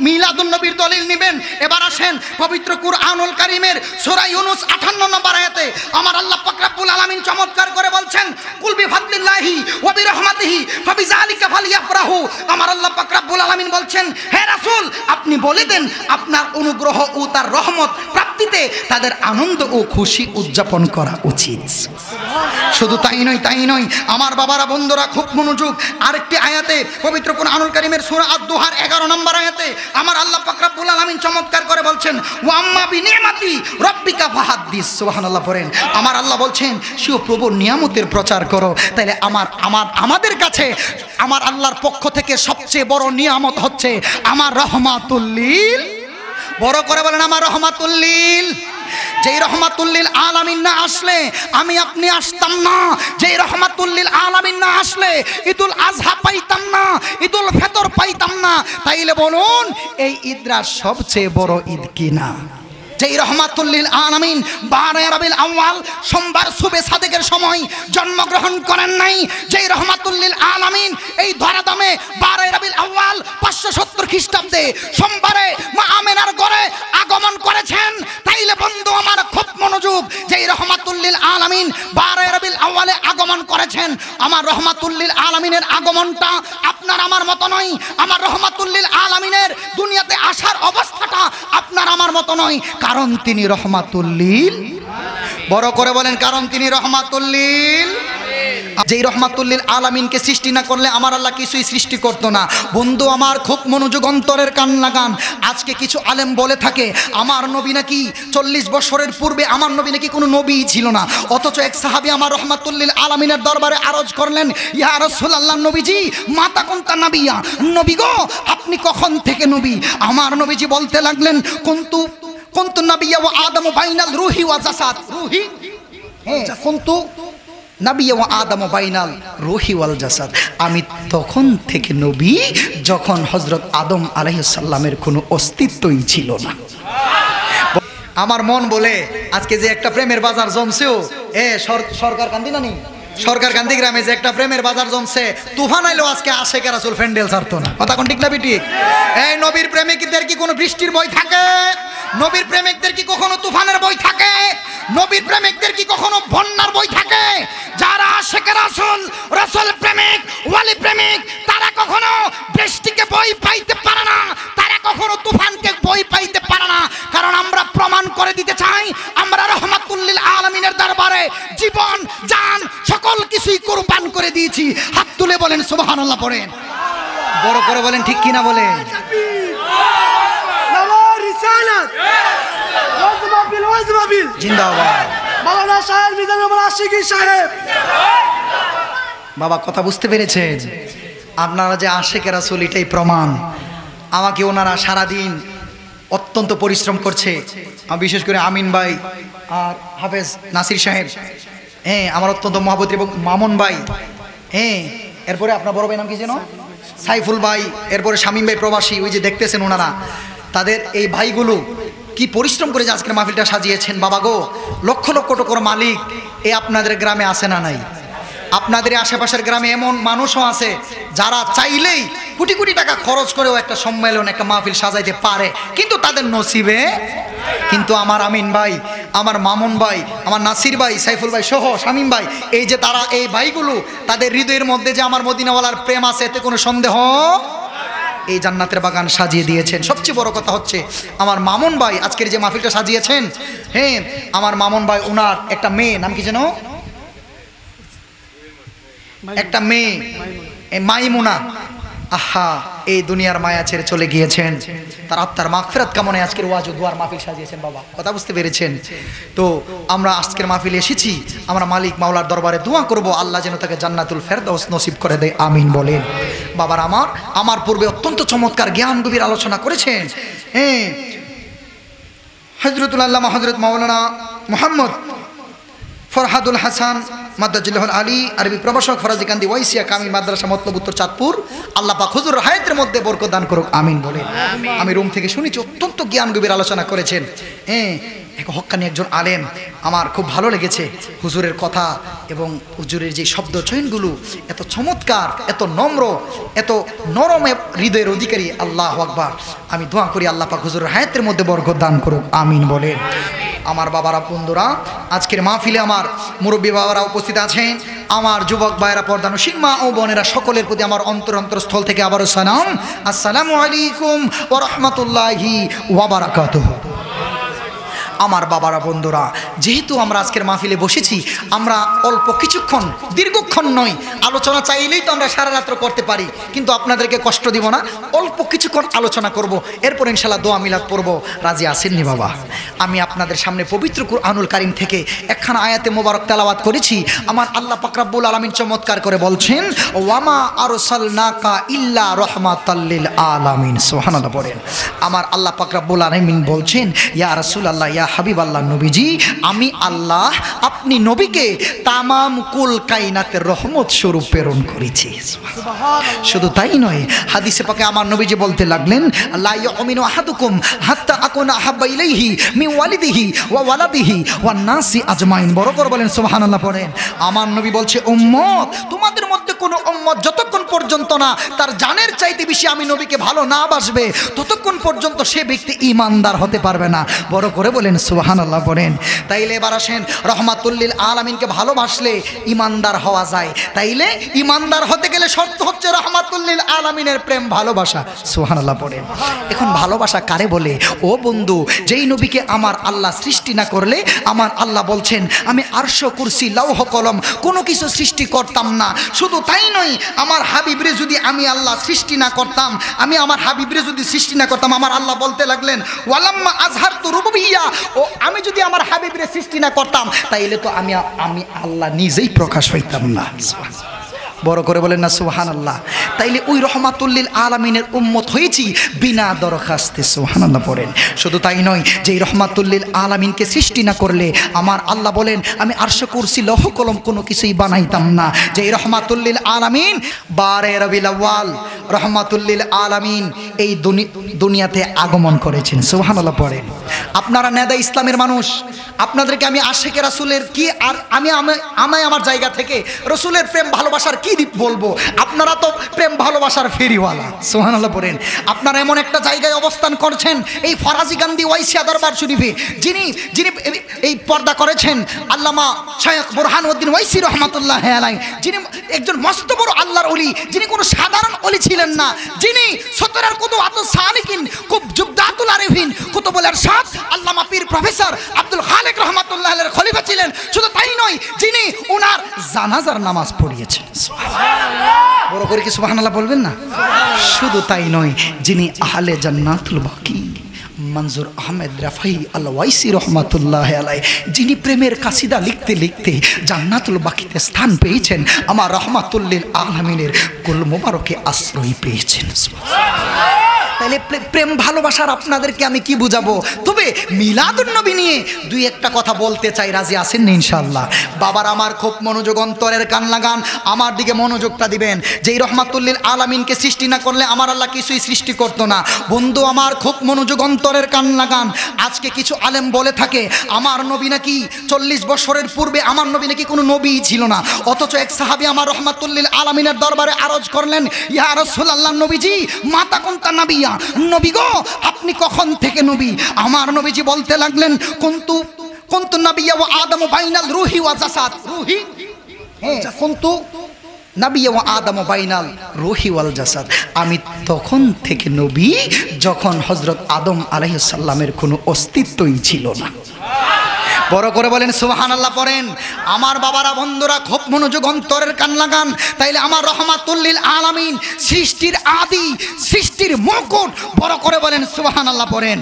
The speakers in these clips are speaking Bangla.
মিলাদুন নবীর দলিল নেবেন। এবার আসেন পবিত্র কুরআনুল কারীমের সূরা ইউনূস 58 নম্বর আয়াতে আমার আল্লাহ পাক রব্বুল আলামিন চমৎকার করে বলছেন, কুল বিফাদলিল্লাহি ওয়া বিরহমাতিহি ফাবিযালিকা ফালইফরাহু। আমার আল্লাহ পাক রব্বুল আলামিন বলছেন, হে রাসূল আপনি বলে দেন আপনার অনুগ্রহ ও তার রহমত প্রাপ্তিতে তাদের আনন্দ ও খুশি উদযাপন করা উচিত। শুধু তাই নয় আমার বাবারা বন্ধুরা খুব মনোযোগ। আরেকটি আয়াতে পবিত্র কুরআনুল কারীমের সূরা আদ-দুহার 11 নম্বর আয়াতে আমার আল্লাহ পাক রব্বুল আলামিন চমৎকার করে বলছেন, ওয়া আম্মা বিনিয়ামাতি রাব্বিকা ফাহাদ্দিস। সুবহানাল্লাহ পড়েন। আমার আল্লাহ বলছেন শিও প্রভুর নিয়ামতের প্রচার করো। তাইলে আমাদের কাছে আমার আল্লাহর পক্ষ থেকে সবচেয়ে বড় নিয়ামত হচ্ছে আমার রহমাতুল লিল। বড় করে বলেন আমার রহমাতুল লিল। যেই রহমাতুল লিল আলামিন না আসলে আমি আপনি আসতাম না। যেই রহমাতুল লিল আলামিন না আসলে ঈদুল আজহা পাইতাম না, ঈদুল ফিতর পাইতাম না। তাইলে বলুন এই ঈদরা সবচেয়ে বড় ঈদ কিনা? যেই রহমাতুল লিল আলামিন 12 রবিউল আউয়াল সোমবার সুবে সাদেকের সময় জন্মগ্রহণ করেন নাই। যেই রহমাতুল লিল আলামিন এই ধরাধামে 12 রবিউল আউয়াল 570 খ্রিস্টাব্দে সোমবারে মা আমেনার ঘরে আগমন করেছেন। তাইলে বন্ধু আমার খুব মনোযোগ। যেই রহমাতুল লিল আলামিন 12 রবিউল আউয়ালে আগমন করেছেন, আমার রহমাতুল লিল আলামিনের আগমনটা আপনার আমার মতো নয়। আমার রহমাতুল লিল আলামিনের দুনিয়াতে আসার অবস্থাটা আপনার আমার মতো নয়, কারণ তিনি রহমাতুল লিল। বড় করে বলেন কারণ তিনি রহমাতুল লিল। যেই রহমাতুল লিল আলামিনকে সৃষ্টি না করলে আমার আল্লাহ কিছুই সৃষ্টি করতো না। বন্ধু আমার খুব মনোযোগ, অন্তরের কান লাগান। আজকে কিছু আলেম বলে থাকে আমার নবী নাকি 40 বছরের পূর্বে আমার নবী নাকি কোনো নবী ছিল না। অথচ এক সাহাবী আমার রহমাতুল লিল আলামিনের দরবারে আরজ করলেন, ইয়া রাসূলুল্লাহ নবীজি মাতা কুনতা নাবিয়া, নবী গো আপনি কখন থেকে নবী? আমার নবীজি বলতে লাগলেন, কুনতু নাবিয়া ওয়া আদমু বাইনাল রূহি ওয়া জাসাদ। রূহি কুনতু নাবিয়া ওয়া আদমু বাইনাল রূহি ওয়াল জাসাদ। আমি তখন থেকে নবী যখন হযরত আদম আলাইহিস সালামের কোনো অস্তিত্বই ছিল না। আমার মন বলে আজকে যে একটা প্রেমের বাজার জমছেও সরকার কান্দি না নি সরকার কান্দি গ্রামে যে একটা প্রেমের বাজার জমছে, তুফান আইলো আজকে আশেক রাসূল ফ্যান্ডেল ছাড়তো না। কথা কোন ঠিক না বিটি? এই নবীর প্রেমিকদের কি কোনো বৃষ্টির ভয় থাকে? নবীর প্রেমিকদের কি কখনো তুফানের ভয় থাকে? নবীর প্রেমিকদের কি কখনো বন্যার ভয় থাকে? যারা আশেক রাসূল, রাসূল প্রেমিক, ওয়ালি প্রেমিক, তারা কখনো বৃষ্টিকে ভয় পাইতে পারে না, তারা কখনো তুফানকে ভয় পাইতে পারে না। কারণ আমরা প্রমাণ করে দিতে চাই আমরা রহমাতুল লিল আলামিনের দরবারে জীবন জান সকল কিছুই কুরবান করে দিয়েছি। হাত তুলে বলেন সুবহানাল্লাহ পড়েন। বড় করে বলেন ঠিক কিনা বলেন। জিন্দাবাদ। বাবা কথা বুঝতে পেরেছেন? আপনারা যে আশেক রাসূল এটাই প্রমাণ। আমাকে ওনারা সারাদিন অত্যন্ত পরিশ্রম করছে। বিশেষ করে আমিন ভাই আর হাফেজ নাসির সাহেব, আমার অত্যন্ত মহব্বত, এবং মামুন ভাই, এরপরে আপনার বড় ভাই নাম কি যেন? সাইফুল ভাই, এরপরে শামীম ভাই প্রবাসী, ওই যে দেখতেছেন ওনারা, তাদের এই ভাইগুলো কি পরিশ্রম করে যে আজকের মাহফিলটা সাজিয়েছেন। বাবা গো, লক্ষ লক্ষ টাকার মালিক আপনাদের গ্রামে আছে না নাই? আপনাদের আশেপাশের গ্রামে এমন মানুষও আছে যারা চাইলেই কোটি কোটি টাকা খরচ করেও একটা সম্মেলন, একটা মাহফিল সাজাইতে পারে, কিন্তু তাদের নসিবে। কিন্তু আমার আমিন ভাই, আমার মামুন ভাই, আমার নাসির ভাই, সাইফুল ভাই সহ শামীম ভাই, এই যে তারা, এই ভাইগুলো, তাদের হৃদয়ের মধ্যে যে আমার মদিনাওয়ালার প্রেম আছে এতে কোনো সন্দেহ। এই জান্নাতের বাগান সাজিয়ে দিয়েছেন। সবচেয়ে বড় কথা হচ্ছে আমার মামুন ভাই আজকের যে মাহফিলটা সাজিয়েছেন, আমার মামুন ভাই, ওনার একটা মেয়ে, নাম কি যেন? একটা মেয়ে মাইমুনা, আহা, এই দুনিয়ার মায়া ছেড়ে চলে গিয়েছেন। তার আত্মার মাগফিরাত কামনায় আজকের ওয়াজ ও দুয়ার মাহফিল সাজিয়েছেন। বাবা কথা বুঝতে পেরেছেন? তো আমরা আজকের মাহফিলে এসেছি, আমরা মালিক মাওলার দরবারে দোয়া করব আল্লাহ যেন তাকে জান্নাতুল ফেরদাউস নসিব করে দেয়, আমিন বলেন। বাবার আমার পূর্বে অত্যন্ত চমৎকার জ্ঞান গভীর আলোচনা করেছেন হযরতুল আল্লামা হযরত মাওলানা মুহাম্মদ ফরহাদুল হাসান মাদ্দাজিল্লাহুল আলী, আরবি প্রভাষক, ফরাজি কান্দি ওয়াইসিয়া কামিল মাদ্রাসা মতলব উত্তর চাঁদপুর। আল্লাহ পাক হুজুর হায়াতের মধ্যে বরকত দান করুক, আমিন বলেন। আমি রুম থেকে শুনেছি অত্যন্ত জ্ঞান গভীর আলোচনা করেছেন। এক হক্কানি একজন আলেম, আমার খুব ভালো লেগেছে হুজুরের কথা এবং হুজুরের যে শব্দ চয়নগুলো এত চমৎকার, এত নম্র, এত নরম হৃদয়ের অধিকারী। আল্লাহু আকবার। আমি দোয়া করি আল্লাহ পাক হুজুরের হায়াতের মধ্যে বরকত দান করুক, আমিন বলেন। আমার বাবারা, বন্ধুরা, আজকের মাহফিলে আমার মুরব্বী বাবারা উপস্থিত আছেন, আমার যুবক ভাইয়েরা, পর্দানশীল মা ও বোনেরা, সকলের প্রতি আমার অন্তরস্থল থেকে আবারও সালাম, আসসালামু আলাইকুম ওয়া রাহমাতুল্লাহি ওয়া বারাকাতুহু। আমার বাবারা, বন্ধুরা, যেহেতু আমরা আজকের মাহফিলে বসেছি, আমরা অল্প কিছুক্ষণ, দীর্ঘক্ষণ নয়, আলোচনা চাইলেই তো আমরা সারা রাত্র করতে পারি, কিন্তু আপনাদেরকে কষ্ট দিব না, অল্প কিছুক্ষণ আলোচনা করব, এরপর ইনশাল্লাহ দোয়া মিলাদ পড়ব। রাজি আছেননি বাবা? আমি আপনাদের সামনে পবিত্র কুরআনুল কারীম থেকে একখানা আয়াতে মোবারক তেলাওয়াত করেছি। আমার আল্লাহ পাক রব্বুল আলামিন চমৎকার করে বলছেন, ওয়ামা আরসালনাকা ইল্লা রাহমাতাল লিল আলামিন। সুবহানাল্লাহ পড়েন। আমার আল্লাহ পাক রব্বুল আলামিন বলছেন, ইয়া রাসূলুল্লাহ, ইয়া হাবিব আল্লাহ, নবীজি, আমি আল্লাহ আপনি নবীকে তামাম কুল কায়নাতের রহমত স্বরূপ প্রেরণ করেছি। শুধু তাই নয়, হাদিসে পাকে আমার নবীজি বলতে লাগলেন, লা ইউমিনু আহাদুকুম হাত্তা আকুনা আহাব্বা ইলাইহি মিন ওয়ালিদিহি ওয়া ওয়ালাদিহি ওয়ান নাসি আজমাইন। বড় করে বলেন সুবহানাল্লাহ পড়েন। আমার নবী বলছে, উম্মত, তোমাদের মধ্যে কোনো উম্মত যতক্ষণ পর্যন্ত না তার জানের চাইতে বেশি আমি নবীকে ভালো না বাসবে, ততক্ষণ পর্যন্ত সে ব্যক্তি ঈমানদার হতে পারবে না। বড় করে বলেন সুবহানাল্লাহ পড়েন। তাইলে এবার আসেন, রহমাতুল লিল আলামিনকে ভালোবাসলে ঈমানদার হওয়া যায়। তাইলে ঈমানদার হতে গেলে শর্ত হচ্ছে রহমাতুল লিল আলামিনের প্রেম, ভালোবাসা। সুবহানাল্লাহ পড়েন। এখন ভালোবাসা কারে বলে? ও বন্ধু, যেই নবীকে আমার আল্লাহ সৃষ্টি না করলে, আমার আল্লাহ বলছেন, আমি আরশ, কুরসি, লৌহ কলম কোনো কিছু সৃষ্টি করতাম না। শুধু তাই নয়, আমার হাবিবরে যদি আমি আল্লাহ সৃষ্টি না করতাম, আমি আমার হাবিবরে যদি সৃষ্টি না করতাম, আমার আল্লাহ বলতে লাগলেন, ওয়ালাম্মা আজহারতু রুবুবিয়্যা, ও আমি যদি আমার হাবিবরে সৃষ্টি না করতাম, তাইলে তো আমি আল্লাহ নিজেই প্রকাশ হইতাম না। বড় করে বলেন না সুবহানাল্লাহ। তাইলে ওই রহমাতুল লিল আলামিনের উম্মত হয়েছি বিনা দরখাস্তে। সুবহানাল্লাহ পড়েন। শুধু তাই নয়, যেই রহমাতুল লিল আলামিনকে সৃষ্টি না করলে, আমার আল্লাহ বলেন, আমি আরশ, কুরসি, লৌহ কলম কোনো কিছুই বানাইতাম না। যেই রহমাতুল লিল আলামিন 12 রবিউল আউয়াল রহমাতুল লিল আলামিন এই দুনিয়াতে আগমন করেছেন। সুবহানাল্লাহ পড়েন। আপনারা নেদা ইসলামের মানুষ, আপনাদেরকে আমি আশিকে রাসূলের কি আর আমি আমার জায়গা থেকে রাসূলের প্রেম ভালোবাসার কি বলবো? আপনারা তো প্রেম ভালোবাসার ফেরিওয়ালা। সুবহানাল্লাহ পড়েন। আপনারা এমন একটা জায়গায় অবস্থান করছেন, এই ফরাজি গান্ধী ওয়াইসিয়া দরবার শরীফে, যিনি এই পর্দা করেছেন আল্লামা শায়খ বুরহানুদ্দিন ওয়াইসি রহমাতুল্লাহি আলাইহি, যিনি একজন মস্ত বড় আল্লাহর ওলি, যিনি কোনো সাধারণ ওলি ছিলেন না, যিনি সতরার কুতুবাত সালিকিন, খুব জুবদাতুল আরিফিন, কুতুবুল ইরশাদ আল্লামা পীর প্রফেসর আব্দুল খালেক রহমাতুল্লাহি আলাইহির খলিফা ছিলেন। শুধু তাই নয়, যিনি ওনার জানাজার নামাজ পড়িয়েছেন। বড় করে কি সুবহানাল্লাহ বলবেন না? শুধু তাই নয়, যিনি আহলে জান্নাতুল বাকি মনজুর আহমেদ রাফাই আল ওয়াইসি রহমাতুল্লাহি আলাইহি, যিনি প্রেমের কাসিদা লিখতে লিখতে জান্নাতুল বাকিতে স্থান পেয়েছেন, আমার রহমাতুল লিল আলামিনের কুল মুবারকে আশ্রয় পেয়েছেন। তাহলে প্রেম ভালোবাসার আপনাদেরকে আমি কি বুঝাবো? তবে মিলাদুন নবী নিয়ে দুই একটা কথা বলতে চাই। রাজি আছেন না ইনশাআল্লাহ? বাবার আমার খুব মনোযোগ, অন্তরের কান লাগান, আমার দিকে মনোযোগটা দিবেন। যেই রহমাতুল লিল আলামিনকে সৃষ্টি না করলে আমার আল্লাহ কিছুই সৃষ্টি করতো না। বন্ধু আমার খুব মনোযোগ, অন্তরের কান লাগান। আজকে কিছু আলেম বলে থাকে, আমার নবী নাকি 40 বছরের পূর্বে আমার নবী নাকি কোনো নবী ছিল না। অথচ এক সাহাবী আমার রহমাতুল লিল আলামিনের দরবারে আরজ করলেন, ইয়া রাসূলুল্লাহ, নবীজি, মাতা কুনতা নবিয়া, নবী গো, আপনি কখন থেকে নবী? আমার নবীজি বলতে লাগলেন, কুনতু নবিয়া ওয়া আদমু বাইনাল রূহি ওয়া জাসাদ। রূহি, কুনতু নবিয়া ওয়া আদমু বাইনাল রূহি ওয়াল জাসাদ। আমি তখন থেকে নবী যখন হযরত আদম আলাইহিস সালামের কোনো অস্তিত্বই ছিল না। বড় করে বলেন সুবহানাল্লাহ পড়েন। আমার বাবারা, বন্ধুরা, খুব মনোযোগ, অন্তরের কান লাগান। তাইলে আমার রহমাতুল লিল আলামিন সৃষ্টির আদি, সৃষ্টির মুকুট। বড় করে বলেন সুবহানাল্লাহ পড়েন।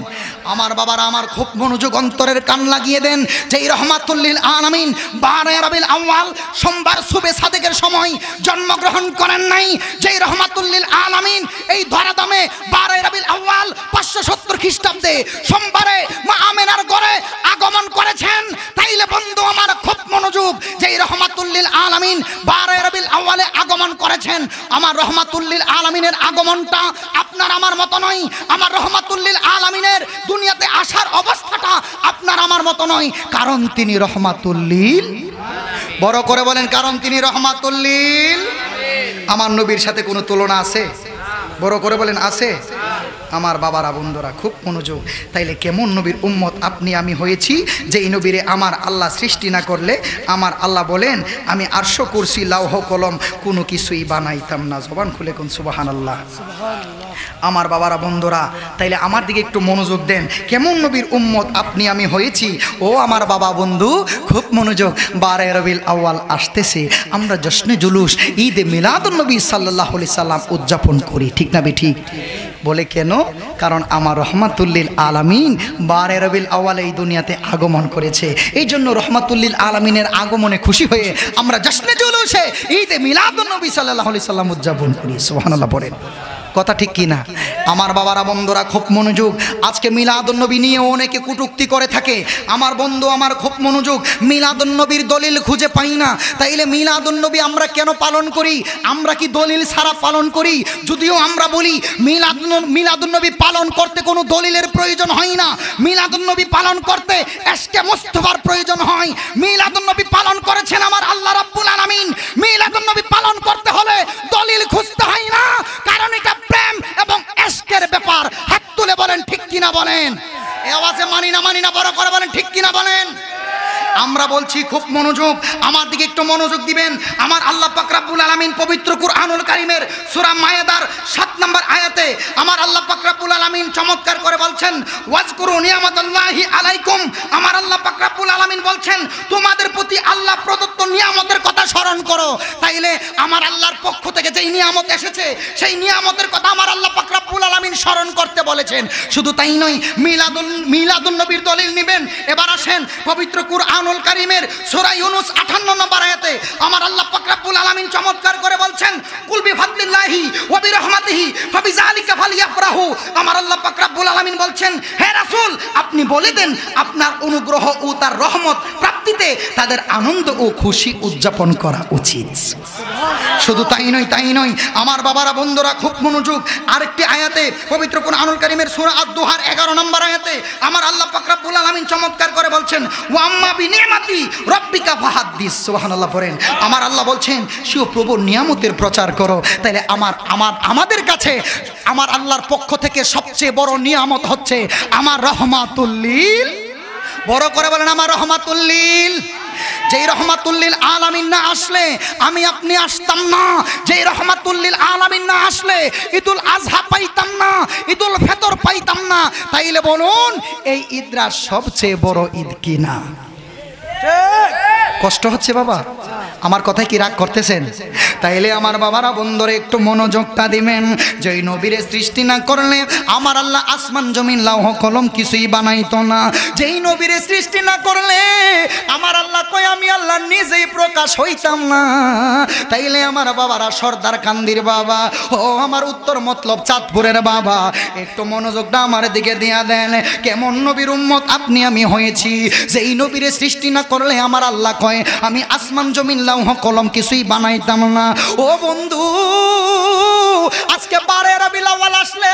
আমার বাবারা আমার খুব মনোযোগ, অন্তরের কান লাগিয়ে দেন। যেই রহমাতুল লিল আলামিন 12 রবিউল আউয়াল সোমবার সুবে সাদেকের সময় জন্মগ্রহণ করেন নাই, যেই রহমাতুল লিল আলামিন এই ধরাধামে 12 রবিউল আউয়াল 570 খ্রিস্টাব্দে সোমবারে মা আমেনার ঘরে আগমন করেছেন। তাইলে বন্ধু আমার খুব মনোযোগ, যেই রহমাতুল লিল আলামিন 12 রবিউল আউয়ালে আগমন করেছেন, আমার রহমাতুল লিল আলামিনের আগমনটা আপনার আমার মত নয়। আমার রহমাতুল লিল আলামিনের দুনিয়াতে আসার অবস্থাটা আপনার আমার মতো নয়, কারণ তিনি রহমাতুল লিল। বড় করে বলেন, কারণ তিনি রহমাতুল লিল। আমার নবীর সাথে কোনো তুলনা আছে? বড় করে বলেন, আছে? আমার বাবারা বন্ধুরা খুব মনোযোগ। তাইলে কেমন নবীর উম্মত আপনি আমি হয়েছি, যে এই নবীরে আমার আল্লাহ সৃষ্টি না করলে আমার আল্লাহ বলেন আমি আরশ কুরসি লৌহ কলম কোনো কিছুই বানাইতাম না। জবান খুলে কোন সুবহানাল্লাহ। আমার বাবারা বন্ধুরা, তাইলে আমার দিকে একটু মনোযোগ দেন, কেমন নবীর উম্মত আপনি আমি হয়েছি। ও আমার বাবা বন্ধু খুব মনোযোগ। 12 রবিউল আউয়াল আসতেছে, আমরা জশ্নে জুলুস ঈদে মিলাদুন নবী সাল্লাল্লাহু আলাইহি সাল্লাম উদযাপন করি, ঠিক না ঠিক? বলে কেন? কারণ আমার রহমাতুল্লিল আলামিন 12 রবিউল আউয়াল এই দুনিয়াতে আগমন করেছে। এই জন্য রহমাতুল্লিল আলামিনের আগমনে খুশি হয়ে আমরা জশ্নে জুলুসে ঈদে মিলাদুন নবী সাল্লাল্লাহু আলাইহি সাল্লাম উদযাপন করি। সুবহানাল্লাহ পড়েন। কথা ঠিক কিনা? আমার বাবারা বন্ধুরা খুব মনোযোগ। আজকে মিলাদুন্নবী নিয়ে অনেকে কটূক্তি করে থাকে। আমার বন্ধু আমার খুব মনোযোগ, মিলাদুন্নবীর দলিল খুঁজে পাই না। তাইলে মিলাদুন্নবী আমরা কেন পালন করি? আমরা কি দলিল ছাড়া পালন করি? যদিও আমরা বলি মিলাদুন্নবী পালন করতে কোনো দলিলের প্রয়োজন হয় না, মিলাদুন্নবী পালন করতে এশকে মুস্তাফার প্রয়োজন হয়। মিলাদুন্নবী পালন করেছেন আমার আল্লাহ রাব্বুল আলামিন। মিলাদুন্নবী পালন করতে হলে দলিল খুঁজতে হয় না, কারণ এটা প্রেম এবং এশকের ব্যাপার। হাত তুলে বলেন ঠিক কিনা বলেন। এই আওয়াজে মানি না বড় করে বলেন ঠিক কিনা বলেন। আমরা বলছি খুব মনোযোগ, আমার দিকে একটু মনোযোগ দিবেন। আমার আল্লাহ পাক রব্বুল আলামিন পবিত্র কুরআনুল কারীমের সূরা মায়েদার 7 নম্বর আয়াতে আমার আল্লাহ পাক রব্বুল আলামিন চমৎকার করে বলছেন, ওয়াজকুরু নিয়ামাতাল্লাহি আলাইকুম। আমার আল্লাহ পাক রব্বুল আলামিন বলছেন তোমাদের প্রতি আল্লাহ প্রদত্ত নিয়ামতের কথা স্মরণ করো। তাইলে আমার আল্লাহর পক্ষ থেকে যেই নিয়ামত এসেছে সেই নিয়ামতের কথা আমার আল্লাহ পাক রব্বুল আলামিন স্মরণ করতে বলেছেন। শুধু তাই নয়, মিলাদুন নবীর দলিল নেবেন। এবার আসেন পবিত্র কুরআনুল কারীমের সূরা ইউনূস 58 নম্বর আয়াতে আমার আল্লাহ পাক রব্বুল আলামিন চমৎকার করে বলছেন, কুল বিফাদলিল্লাহি ওয়া বিরহমাতিহি ফাবিযালিকা ফালইফরাহু। আমার আল্লাহ পাক রব্বুল আলামিন বলছেন, হে রাসূল আপনি বলে দেন আপনার অনুগ্রহ ও তার রহমত প্রাপ্তিতে তাদের আনন্দ ও খুশি উদযাপন করা উচিত। শুধু তাই নয় আমার বাবারা বন্ধুরা খুব মনোযোগ। আরেকটি আয়াতে পবিত্র কুরআনুল কারীমের সূরা আদ-দুহার 11 নম্বর আয়াতে আমার আল্লাহ পাক রব্বুল আলামিন চমৎকার করে বলছেন, ওয়া আম্মা বিনিয়ামাতি রাব্বিকা ফাহাদ্দিস। সুবহানাল্লাহ পড়েন। আমার আল্লাহ বলছেন সেও প্রভুর নিয়ামতের প্রচার করো। তাইলে আমাদের কাছে আমার আল্লাহর পক্ষ থেকে সবচেয়ে বড় নিয়ামত হচ্ছে আমার রহমাতুল লিল। বড় করে বলেন আমার রহমাতুল লিল। যেই রহমাতুল্লিল আলামিন না আসলে আমি আপনি আসতাম না, যেই রহমাতুল্লিল আলামিন না আসলে ঈদুল আজহা পাইতাম না, ঈদুল ফিতর পাইতাম না। তাইলে বলুন এই ঈদরা সবচেয়ে বড় ঈদ কিনা? কষ্ট হচ্ছে বাবা? আমার কথায় কি রাগ করতেছেন? তাইলে আমার বাবারা বন্ধুরা একটু মনোযোগটা দিবেন। যেই নবীরে সৃষ্টি না করলে আমার আল্লাহ আসমান জমিন লৌহ কলম কিছুই বানাইতো না। যেই নবীরে সৃষ্টি না করলে আমার আল্লাহ কই আমি আল্লাহ নিজেই প্রকাশ হইতাম না। তাইলে আমার বাবারা সর্দার কান্দির বাবা, ও আমার উত্তর মতলব চাঁদপুরের বাবা, একটু মনোযোগটা আমার দিকে দিয়া দেন। কেমন নবীর উম্মত আপনি আমি হয়েছি, যেই নবীরে সৃষ্টি না করলে আমার আল্লাহ কয় আমি আসমান জমিন লৌহ কলম কিছুই বানাইতাম না। ও বন্ধু আজকে 12 রবিউল আউয়াল আসলে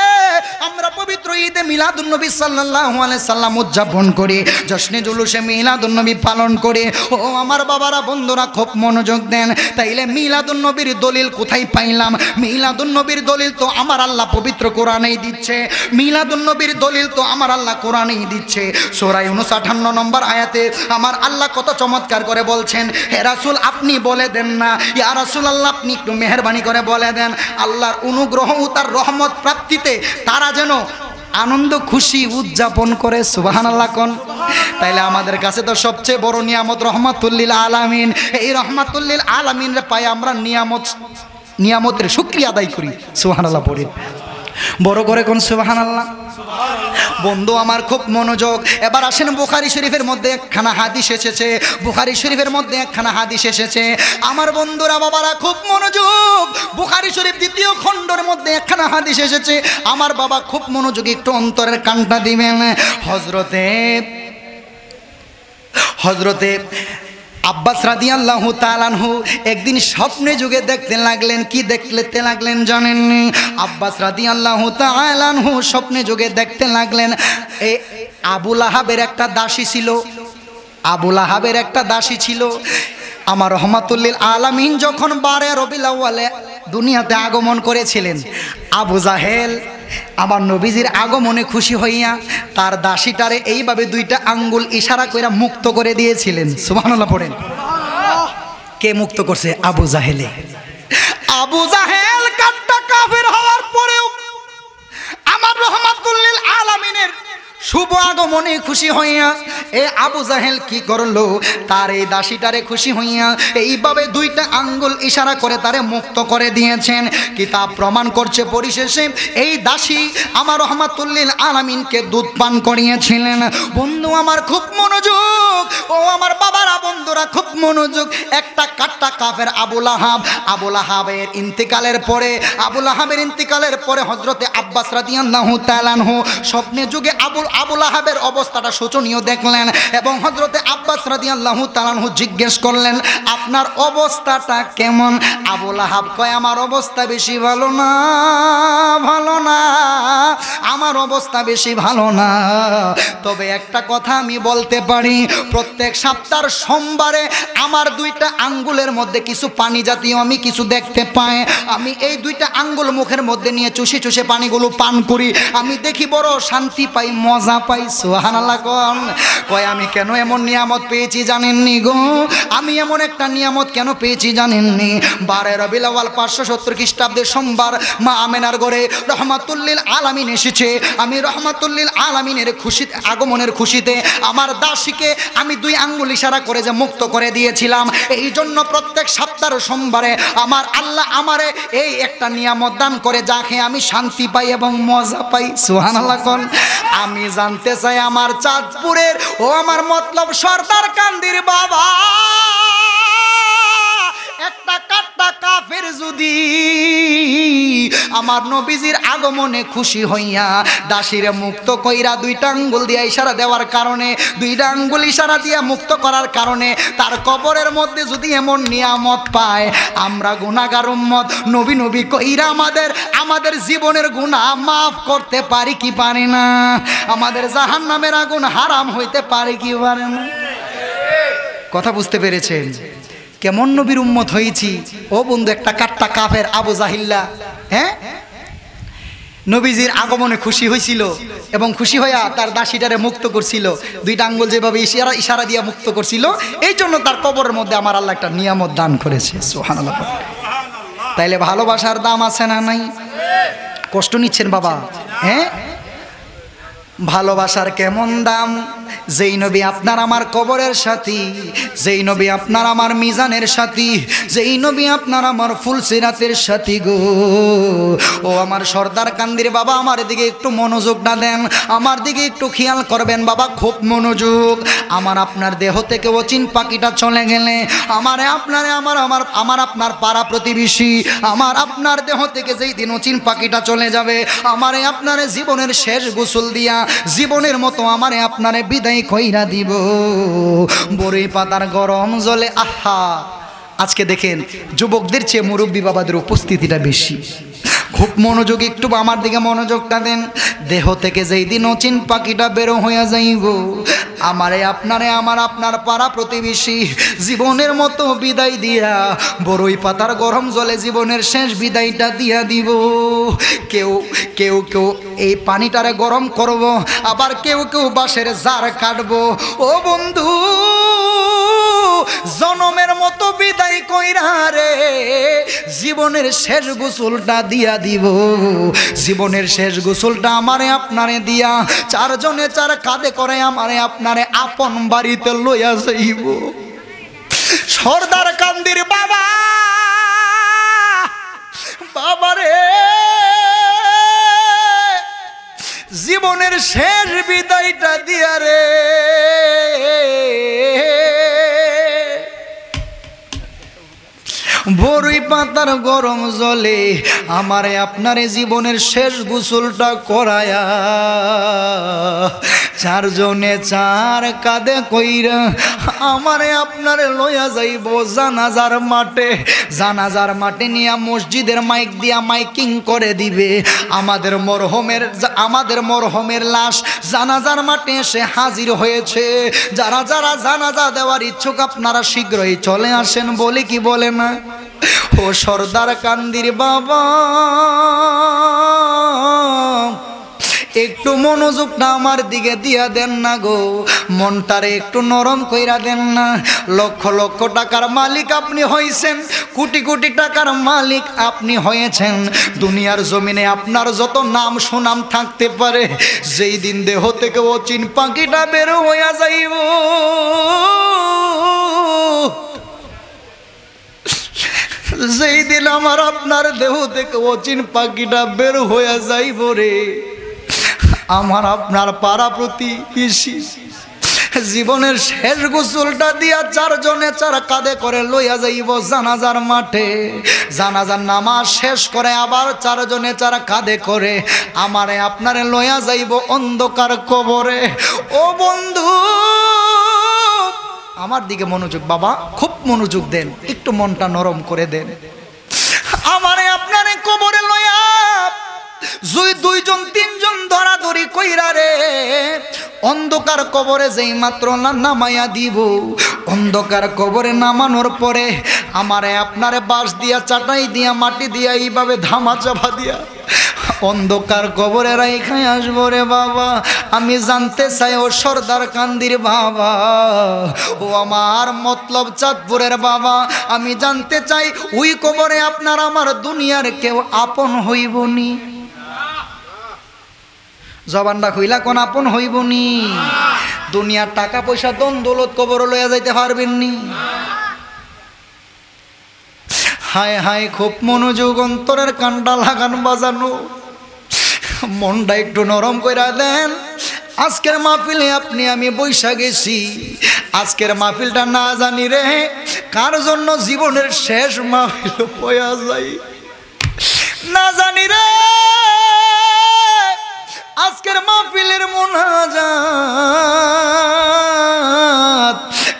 আমরা পবিত্র ঈদে মিলাদুন্নবী সাল্লাল্লাহু আলাইহি সাল্লাম উদযাপন করি, জশ্নে জুলুসে মিলাদুন্নবী পালন করে। ও আমার বাবারা বন্ধুরা খুব মনোযোগ দেন। তাইলে মিলাদুন্নবীর দলিল কোথায় পাইলাম? মিলাদুন্নবীর দলিল তো আমার আল্লাহ পবিত্র কোরআনেই দিচ্ছে। মিলাদুন্নবীর দলিল তো আমার আল্লাহ কোরআনেই দিচ্ছে। সূরা ইউনূস 58 নম্বর আয়াতে আমার আল্লাহ কত চমৎকার করে বলছেন, হে রাসূল আপনি বলে দেন না, ইয়া রাসূলুল্লাহ আপনি একটু মেহেরবানি করে বলে দেন আল্লাহর অনুগ্রহ ও তার রহমত প্রাপ্তিতে তারা যেন আনন্দ খুশি উদযাপন করে। সুবহানাল্লাহ কোন। তাইলে আমাদের কাছে তো সবচেয়ে বড় নিয়ামত রহমাতুল্লিল আলামিন। এই রহমাতুল্লিল আলামিনের পায়ে আমরা নিয়ামতের শুকরিয়া আদায় করি। সুবহানাল্লাহ পড়ি বড় করে কোন সুবহানাল্লাহ। বন্ধু আমার খুব মনোযোগ। এবার আসেন বুখারী শরীফের মধ্যে একখানা হাদিস এসেছে, বুখারী শরীফের মধ্যে একখানা হাদিস এসেছে। আমার বন্ধুরা বাবারা খুব মনোযোগ। বুখারী শরীফ 2য় খণ্ডের মধ্যে একখানা হাদিস এসেছে। আমার বাবা খুব মনোযোগী, একটু অন্তরের কানটা দিবেন। হযরতে আব্বাস রাদিয়াল্লাহু তাআলা আনহু একদিন স্বপ্নে যুগে দেখতে লাগলেন। কি দেখতে লাগলেন জানেন? আব্বাস রাদিয়াল্লাহু তাআলা আনহু স্বপ্নে যুগে দেখতে লাগলেন এই আবু লাহাবের একটা দাসী ছিল। আবু লাহাবের একটা দাসী ছিল। আমার রহমাতুল্লিল আলামিন যখন 12 রবিউল আউয়ালে দুনিয়াতে আগমন করেছিলেন, আবু জাহেল আমার নবীজির আগমনে খুশি হইয়া তার দাসীটারে এইভাবে 2টা আঙ্গুল ইশারা করে মুক্ত করে দিয়েছিলেন। সুবহানাল্লাহ পড়েন। কে মুক্ত করছে? আবু জাহেলে। আবু জাহেল কাট্টা কাফের হওয়ার পরেও আমার রহমাতুল্লিল আলামিনের শুভ আগমনে খুশি হইয়া এ আবু জাহেল কি করলো? তার এই দাসীটারে খুশি হইয়া এইভাবে 2টা আঙ্গুল ইশারা করে তারে মুক্ত করে দিয়েছেন। কিতাব প্রমাণ করছে পরিশেষে এই দাসী আমার রহমাতুল্লিল আলামিনকে দুধ পান করিয়েছিলেন। বন্ধু আমার খুব মনোযোগ, ও আমার বাবারা বন্ধুরা খুব মনোযোগ। একটা কাট্টা কাফের আবু লাহাব, আবু লাহাবের ইন্তিকালের পরে হযরতে আব্বাস রাদিয়াল্লাহু তাআলা আনহু স্বপ্নে যুগে আবু লাহাবের অবস্থাটা শোচনীয় দেখলেন এবং হযরতে আব্বাস রাদিয়াল্লাহু তাআলা আনহু জিজ্ঞেস করলেন, আপনার অবস্থাটা কেমন? আবু লাহাব কয়, আমার অবস্থা বেশি ভালো না, আমার অবস্থা বেশি ভালো না। তবে একটা কথা আমি বলতে পারি, প্রত্যেক সপ্তাহের সোমবারে আমার 2টা আঙ্গুলের মধ্যে কিছু পানি জাতীয় আমি কিছু দেখতে পাই। আমি এই 2টা আঙ্গুল মুখের মধ্যে নিয়ে চুষে চুষে পানিগুলো পান করি। আমি দেখি বড় শান্তি পাই, মজা পাই। সুবহানাল্লাহ। কয় আমি কেন এমন নিয়ামত পেয়েছি জানেননি গো? আমি এমন একটা নিয়ামত কেন পেয়েছি জানেননি? 12 রবিউল আউয়াল 570 খ্রিস্টাব্দের সোমবার মা আমেনার ঘরে রহমাতুল্লিল আলামিন এসেছে। আমি রহমাতুল্লিল আলামিনের খুশিতে, আগমনের খুশিতে আমার দাসীকে আমি 2 আঙ্গুল ইশারা করে যে মুক্ত করে দিয়েছিলাম। এই জন্য প্রত্যেক সপ্তাহের সোমবারে আমার আল্লাহ আমারে এই একটা নিয়ামত দান করে, যা খেয়ে আমি শান্তি পাই এবং মজা পাই। সুবহানাল্লাহ। আমি জানতে চাই আমার চাঁদপুরের ও আমার মতলব সর্দার কান্দির বাবা, একটা কাট্টা কাফের যদি আমার নবীজির আগমনে খুশি হইয়া দাসীরে মুক্ত কইরা 2টা আঙ্গুল দিয়া ইশারা দেওয়ার কারণে, 2টা আঙ্গুল ইশারা দিয়া মুক্ত করার কারণে তার কবরের মধ্যে যদি এমন নিয়ামত পায়, আমরা গুনাহগার উম্মত নবী কইরা আমাদের জীবনের গুনাহ মাফ করতে পারি কি পারি না? আমাদের জাহান্নামের আগুন হারাম হইতে পারে কি পারে না? কথা বুঝতে পেরেছেন? কেমন নবীর উম্মত হয়েছি ও বন্ধু? একটা কাট্টা কাফের আবু জাহিল্লা, হ্যাঁ, নবীজির আগমনে খুশি হয়েছিল এবং খুশি হইয়া তার দাসীটারে মুক্ত করছিল। 2টা আঙ্গুল যেভাবে ইশারা দিয়ে মুক্ত করছিল, এই জন্য তার কবরের মধ্যে আমার আল্লাহ একটা নিয়ামত দান করেছে। সুবহানাল্লাহ। তাইলে ভালোবাসার দাম আছে না নাই? কষ্ট নিচ্ছেন বাবা? হ্যাঁ, ভালোবাসার কেমন দাম? যেই নবী আপনার আমার কবরের সাথী, যেই নবী আপনার আমার মিজানের সাথী, যেই নবী আপনার আমার ফুলসিরাতের সাথী গো। ও আমার সর্দার কান্দির বাবা, আমার দিকে একটু মনোযোগটা দেন, আমার দিকে একটু খেয়াল করবেন বাবা, খুব মনোযোগ। আমার আপনার দেহ থেকে অচিন পাখিটা চলে গেলে, আমারে আপনারে আমার আপনার পাড়া প্রতিবেশী, আমার আপনার দেহ থেকে যেই দিন অচিন পাখিটা চলে যাবে, আমারে আপনারে জীবনের শেষ গোসল দিয়া জীবনের মতো আমারে আপনারে বিদায় কইরা দিব বড়ই পাতার গরম জলে। আহা, আজকে দেখেন যুবকদের চেয়ে মুরব্বী বাবাদের উপস্থিতিটা বেশি। খুব মনোযোগী, একটু আমার দিকে মনোযোগটা দেন। দেহ থেকে যেই দিন অচিন পাখিটা বেরো হইয়া যাইব, আমারে আপনারে আপনার পাড়া প্রতিবেশী জীবনের মতো বিদায় দিয়া বড়ই পাতার গরম জলে জীবনের শেষ বিদায়টা দিয়া দিব। কেউ কেউ কেউ এই পানিটারে গরম করব, আবার কেউ কেউ বাঁশের জার কাটবো। ও বন্ধু, জনমের মতো বিদায় কইরা রে জীবনের শেষ গোসলটা দিয়া দিব। জীবনের শেষ গোসলটা আমারে আপনারে দিয়া 4 জনে 4 কাঁধে করে আমারে আপনারে আপন বাড়িতে লইয়া যাইব। সর্দার কান্দির বাবা, বাবারে জীবনের শেষ বিদায়টা দিয়া রে বড়ই পাতার গরম জলে আমারে আপনারে জীবনের শেষ গোসলটা করায়া চারজনে চার কাঁধে কইরা আমারে আপনারে লইয়া যাইব জানাজার মাঠে। জানাজার মাঠে নিয়ে মসজিদের মাইক দিয়া মাইকিং করে দিবে। আমাদের মরহমের লাশ জানাজার মাঠে এসে হাজির হয়েছে। যারা যারা জানাজা দেওয়ার ইচ্ছুক আপনারা শীঘ্রই চলে আসেন, বলে কি বলে না? ও সর্দার কান্দির বাবা, একটু মনোযোগটা আমার দিকে দিয়া দেন না গো, মনটারে একটু নরম কইরা দেন না। লক্ষ লক্ষ টাকার মালিক আপনি হয়েছেন, কোটি কোটি টাকার মালিক আপনি হয়েছেন। দুনিয়ার জমিনে আপনার যত নাম সুনাম থাকতে পারে, যেই দিন দেহ থেকে অচিন পাখিটা বের হইয়া যাইব, যেই দিন আমার আপনার দেহ থেকে অচিন পাখিটা বের হইয়া যাইব রে, আমার আপনার পাড়া প্রতিবেশী জীবনের শেষ গোসলটা দিয়া চারজনে চার কাঁধে করে লইয়া যাইব জানাজার মাঠে। জানাজার নামাজ শেষ করে আবার চারজনে চার কাঁধে করে আমারে আপনারে লইয়া যাইব অন্ধকার কবরে। ও বন্ধু, আমার দিকে মনোযোগ বাবা, খুব মনোযোগ দেন, একটু মনটা নরম করে দেন। আমারে আপনারে কবরে লইয়া দুইজন তিনজন ধরাধরি কইরা রে অন্ধকার কবরে যেই মাত্র নামাইয়া দিব, অন্ধকার কবরে নামানোর পরে আমারে আপনারে বাঁশ দিয়া চাটাই দিয়া মাটি দিয়া এইভাবে ধামা চাপা দিয়া অন্ধকার কবরে রাইখাই আসবো রে বাবা। আমি জানতে চাই ও সর্দার কান্দির বাবা, ও আমার মতলব চাঁদপুরের বাবা, আমি জানতে চাই ওই কবরে আপনার আমার দুনিয়ার কেউ আপন হইবনি? জবানটা খুইলা কোন আপন হইবনি? দুনিয়ার টাকা পয়সা দন দৌলত কবর লইয়া যাইতে পারবেননি? হায় হায়, খুব মনোযোগ, অন্তরের কানটা লাগান বাজানো, মনটা একটু নরম কইরা দেন। আজকের মাহফিলে আপনি আমি বৈশা গেছি, আজকের মাহফিলটা না জানি রে কার জন্য জীবনের শেষ মাহফিল হইয়া যাই, না জানি রে আজকের মাহফিলের মুনাজাত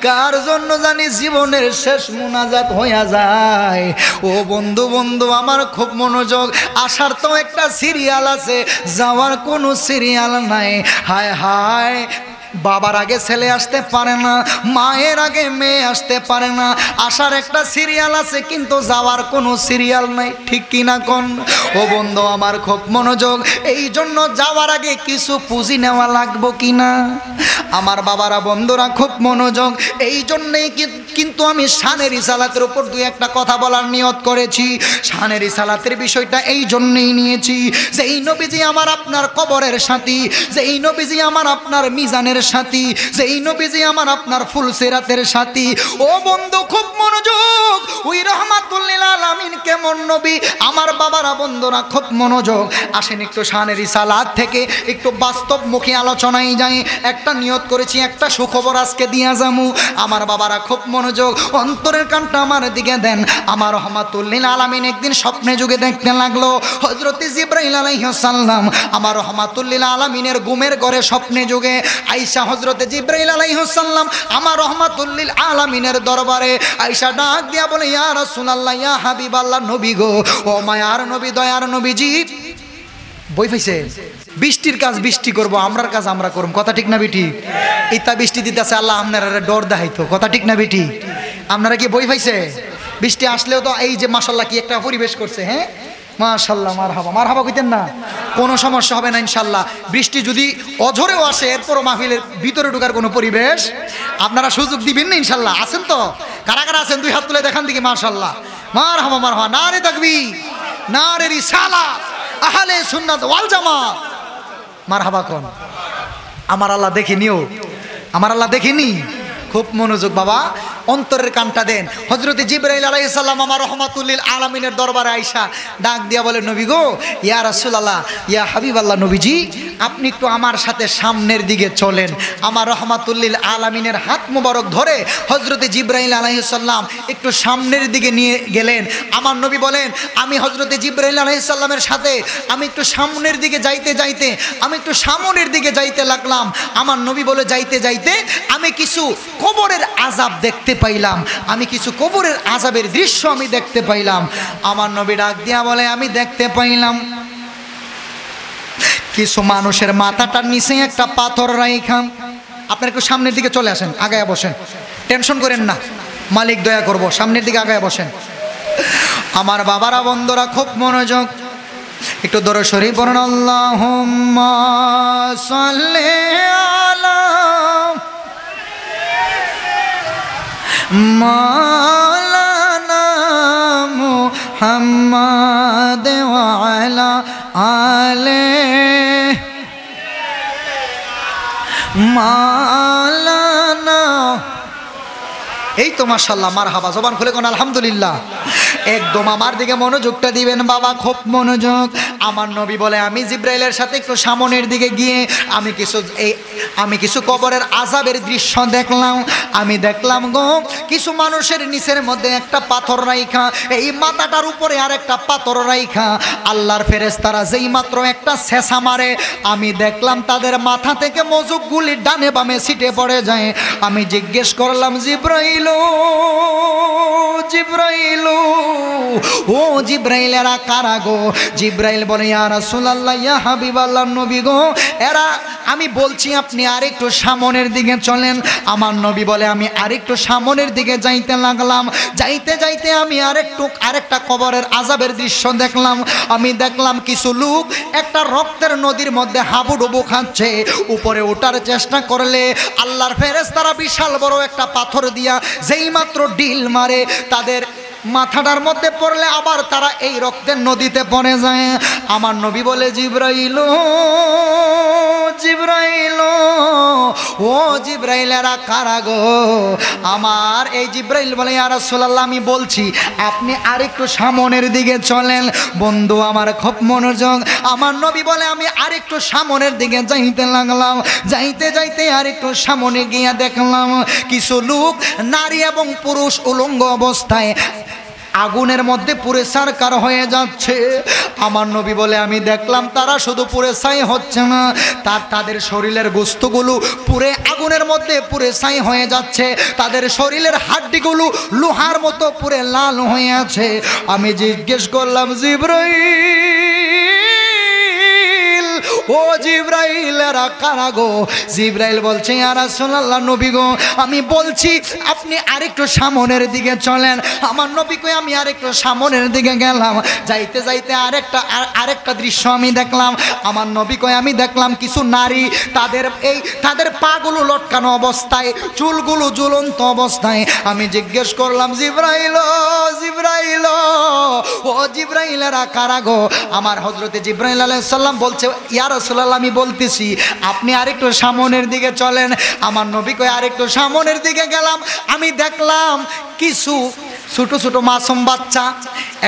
কার জন্য জানি জীবনের শেষ মুনাজাত হইয়া যায়। ও বন্ধু বন্ধু আমার খুব মনোযোগ, আসার তো একটা সিরিয়াল আছে, যাওয়ার কোনো সিরিয়াল নাই। হায় হায়, বাবার আগে ছেলে আসতে পারে না, মায়ের আগে মেয়ে আসতে পারে না, আসার একটা সিরিয়াল আছে কিন্তু যাওয়ার কোনো সিরিয়াল নাই, ঠিক কিনা কোন? ও বন্ধু আমার খুব মনোযোগ, এই জন্য যাওয়ার আগে কিছু পুঁজি নেওয়া লাগবো কিনা? আমার বাবারা বন্ধুরা খুব মনোযোগ, এই জন্যেই কিন্তু আমি শানে রিসালাতের উপর দুই একটা কথা বলার নিয়ত করেছি। শানে রিসালাতের বিষয়টা এই জন্যেই নিয়েছি যে এই নবীজি আমার আপনার কবরের সাথী, যে এই নবীজি আমার আপনার মিজানের সাথী, যে এই নবীজি আমার আপনার ফুলসিরাতের সাথী। ও বন্ধু খুব মনোযোগ, ওই রাহমাতুল লিল আলামিন কেমন নবী? আমার বাবারা বন্ধুরা খুব মনোযোগ, আসেন একটু শানে রিসালাত থেকে একটু বাস্তবমুখী আলোচনায় যাই। একটা নিয়ত করেছি, একটা সুখবর আজকে দিয়া যামু। আমার বাবারা খুব মনোযোগ, অন্তরের কানটা আমার দিকে দেন। আমার রাহমাতুল লিল আলামিন একদিন স্বপ্নে যুগে দেখতে লাগলো হযরত জিবরাইল আলাইহিস সালাম আমার রাহমাতুল লিল আলামিনের ঘুমের ঘরে স্বপ্নে যুগে আয়েশা হযরত জিবরাইল আলাইহিস সালাম আমার রাহমাতুল লিল আলামিনের দরবারে আয়েশা ডাক দিয়া বলে, ইয়া রাসূলুল্লাহ, ইয়া হাবিবাল্লাহ, নবী গো, ও মায়ার নবী, দয়ার নবীজি, বই পাইছে বৃষ্টির কাজ বৃষ্টি করব, আমরার কাজ আমরা করব, কথা ঠিক না বেটি? ইতা বৃষ্টি দিতেছে আল্লাহ আপনারা ডর দেখাইতো, কথা ঠিক না বেটি? আপনারা কি বই পাইছে? বৃষ্টি আসলেও তো এই যে মাশাআল্লাহ কি একটা পরিবেশ করছে, হ্যাঁ মাশাআল্লাহ, মারহাবা মারহাবা কইতেন না, কোনো সমস্যা হবে না ইনশাআল্লাহ। বৃষ্টি যদি অঝরেও আসে এরপরও মাহফিলের ভিতরে ঢোকার কোনো পরিবেশ আপনারা সুযোগ দিবেন না ইনশাআল্লাহ। আছেন তো? কারা কারা আছেন দুই হাত তুলে দেখান দিকে, মাশাআল্লাহ, মারহাবা মারহাবা, নারে তাকবীর, নারে রিসালাত, আহলে সুন্নাত ওয়াল জামাত, মারহাবা কোন? আমার আল্লাহ দেখিনি, আমার আল্লাহ দেখিনি। খুব মনোযোগ বাবা, অন্তরের কানটা দেন। হযরত জিবরাইল আলাইহিস সালাম আমার রহমাতুল লিল আলামিনের দরবারে আয়েশা ডাক দিয়া বলে, নবী গো, ইয়া রাসূলুল্লাহ, ইয়া হাবিবাল্লাহ, নবীজি আপনি একটু আমার সাথে সামনের দিকে চলেন। আমার রহমাতুল লিল আলামিনের হাত মোবারক ধরে হযরত জিবরাইল আলাইহিস সালাম একটু সামনের দিকে নিয়ে গেলেন। আমার নবী বলেন, আমি হযরত জিবরাইল আলাইহিস সালামের সাথে আমি একটু সামনের দিকে যাইতে যাইতে আমি একটু সামনের দিকে যাইতে লাগলাম। আমার নবী বলে, যাইতে যাইতে আমি কিছু কবরের আযাব দেখতে পাইলাম, আমি কিছু কবরের আযাবের দৃশ্য আমি দেখতে পাইলাম। আমার নবী ডাক দিয়া বলে, আমি দেখতে পাইলাম কিছু মানুষের মাথাটার নিচে একটা পাথর রাইখা। আপনারা একটু সামনের দিকে চলে আসেন, আগায় বসেন, টেনশন করেন না, মালিক দয়া করব, সামনের দিকে আগায় বসেন। আমার বাবারা, বন্ধুরা, খুব মনোযোগ, একটু দরুদ শরীফ পড়ুন। আল্লাহুম্মা সাল্লি আলা মাওলানা মুহাম্মাদ ওয়া আলা আলে মাওলানা। এই তো মাশাআল্লাহ, মারহাবা, জবান খুলে কোন আলহামদুলিল্লাহ। একদম আমার দিকে মনোযোগটা দিবেন বাবা, খুব মনোযোগ। আমার নবী বলে, আমি জিবরাইলের সাথে একটু সামনের দিকে গিয়ে আমি কিছু কবরের আযাবের দৃশ্য দেখলাম। আমি দেখলাম গো, কিছু মানুষের নিচের মধ্যে একটা পাথর রাইখা, এই মাথাটার উপরে আর একটা পাথর রাইখা আল্লাহর ফেরেশতারা যেই মাত্র একটা ছেঁচা মারে, আমি দেখলাম তাদের মাথা থেকে মজুকগুলি ডানে বামে ছিটে পড়ে যায়। আমি জিজ্ঞেস করলাম, জিবরাইল, জিবরাইল, ও জিবরাইল, এরা কারা গো? জিবরাইল বলে, ইয়া রাসূলুল্লাহ, ইয়া হাবিবাল্লাহ, নবী গো, এরা, আমি বলছি আপনি আরেকটু সামনের দিকে চলেন। আমার নবী বলে, আমি আরেকটু সামনের দিকে যাইতে লাগলাম। যাইতে যাইতে আমি আরেকটা কবরের আযাবের দৃশ্য দেখলাম। আমি দেখলাম কিছু লোক একটা রক্তের নদীর মধ্যে হাবুডুবু খাচ্ছে। উপরে ওঠার চেষ্টা করলে আল্লাহর ফেরেশতারা বিশাল বড় একটা পাথর দিয়া যেই মাত্র ডিল মারে, তাদের মাথাটার মধ্যে পড়লে আবার তারা এই রক্তের নদীতে পড়ে যায়। আমার নবী বলে, জিবরাইল, জিবরাইল, ও জিবরাইল, এরা কারা গো? আমার এই জিবরাইল বলে, ইয়া রাসূলুল্লাহ, আমি বলছি আপনি আরেকটু সামনের দিকে চলেন। বন্ধু আমার, খুব মনোযোগ। আমার নবী বলে, আমি আরেকটু সামনের দিকে যাইতে লাগলাম। যাইতে যাইতে আরেকটু সামনে গিয়ে দেখলাম কিছু লোক, নারী এবং পুরুষ, উলঙ্গ অবস্থায় আগুনের মধ্যে পুড়ে ছারখার হয়ে যাচ্ছে। আমার নবী বলে, আমি দেখলাম তারা শুধু পুড়ে ছাই হচ্ছে না, তাদের শরীরের গোশতগুলো পুড়ে আগুনের মধ্যে পুড়ে ছাই হয়ে যাচ্ছে। তাদের শরীরের হাড্ডিগুলো লোহার মতো পুড়ে লাল হয়ে আছে। আমি জিজ্ঞেস করলাম, জিবরাইল, ও জিবরাইল, এরা কারা গো? জিবরাইল বলছে, ইয়া রাসূলুল্লাহ, নবী গো, আমি বলছি আপনি আরেকটু সামনের দিকে চলেন। আমার নবী কই, আমি আরেকটু সামনের দিকে গেলাম। যাইতে যাইতে আরেকটা দৃশ্য আমি দেখলাম। আমার নবী কই, আমি দেখলাম কিছু নারী, তাদের পাগুলো লটকানো অবস্থায়, চুলগুলো ঝুলন্ত অবস্থায়। আমি জিজ্ঞেস করলাম, জিবরাইল, জিবরাইল, ও জিবরাইল, এরা কারা গো? আমার হযরতে জিবরাইল আলাইহিস সালাম বলছে, ইয়া রাসূলুল্লাহ, আমি বলতেছি আপনি আরেকটু সামনের দিকে চলেন। আমার নবী কই, আরেকটু সামনের দিকে গেলাম। আমি দেখলাম কিছু ছোট ছোট মাসুম বাচ্চা,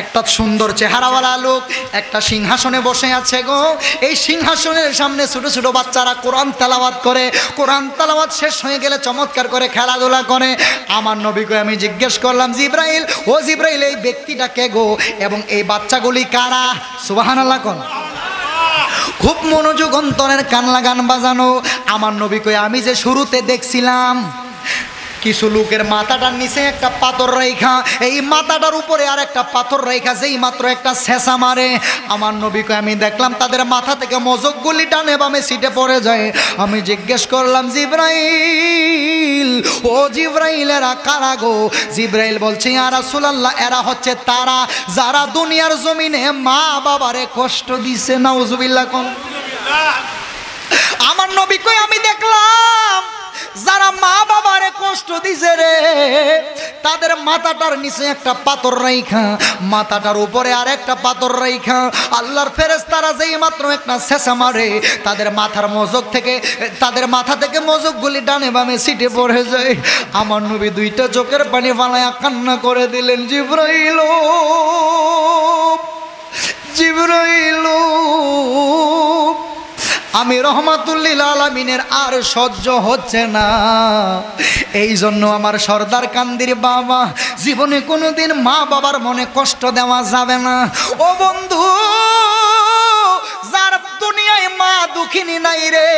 একটা সুন্দর চেহারাওয়ালা লোক একটা সিংহাসনে বসে আছে গো। এই সিংহাসনের সামনে ছোট ছোট বাচ্চারা কোরআন তেলাওয়াত করে। কোরআন তেলাওয়াত শেষ হয়ে গেলে চমৎকার করে খেলাধুলা করে। আমার নবীকে আমি জিজ্ঞেস করলাম, জিবরাইল, ও জিবরাইল, এই ব্যক্তিটা কে গো এবং এই বাচ্চাগুলি কারা? সুবহানাল্লাহ কোন। খুব মনোযোগ, অন্তরের কান লাগান বাজানো। আমার নবী কই, আমি যে শুরুতে দেখছিলাম কিছু লোকের মাথাটার নিচে একটা পাথর রেখা, এই মাথাটার উপরে আর একটা পাথর রেখা যেই মাত্র একটা ছেঁচা মারে, আমার নবী কই, আমি দেখলাম তাদের মাথা থেকে মজকগুলি ডানে বামে ছিটে পড়ে যায়। আমি জিজ্ঞেস করলাম, জিবরাইল, ও জিবরাইল, এরা কারা গো? জিবরাইল বলছে, ইয়া রাসূলুল্লাহ, এরা হচ্ছে তারা যারা দুনিয়ার জমিনে মা বাবারে কষ্ট দিছে। নাউজুবিল্লাহ কোন। আমার নবী কই, আমি দেখলাম যারা মা বাবারে কষ্ট দিছে রে, তাদের মাথাটার নিচে একটা পাথর রাইখা, মাথাটার উপরে আর একটা পাথর রাইখা আল্লাহর ফেরেশতারা যেই মাত্র একটা ছেঁচা মারে, তাদের মাথার মজক থেকে, তাদের মাথা থেকে মজকগুলি ডানে বামে ছিটে পড়ে যায়। আমার নবী দুইটা চোখের পানি ফালায়া কান্না করে দিলেন, জিবরাইল, জিবরাইল, আমি রহমাতুল্লিল আলামিনের আর সহ্য হচ্ছে না। এই জন্য আমার সর্দার কান্দির বাবা, জীবনে কোনোদিন মা বাবার মনে কষ্ট দেওয়া যাবে না। ও বন্ধু, যার দুনিয়ায় মা দুঃখিনী নাই রে,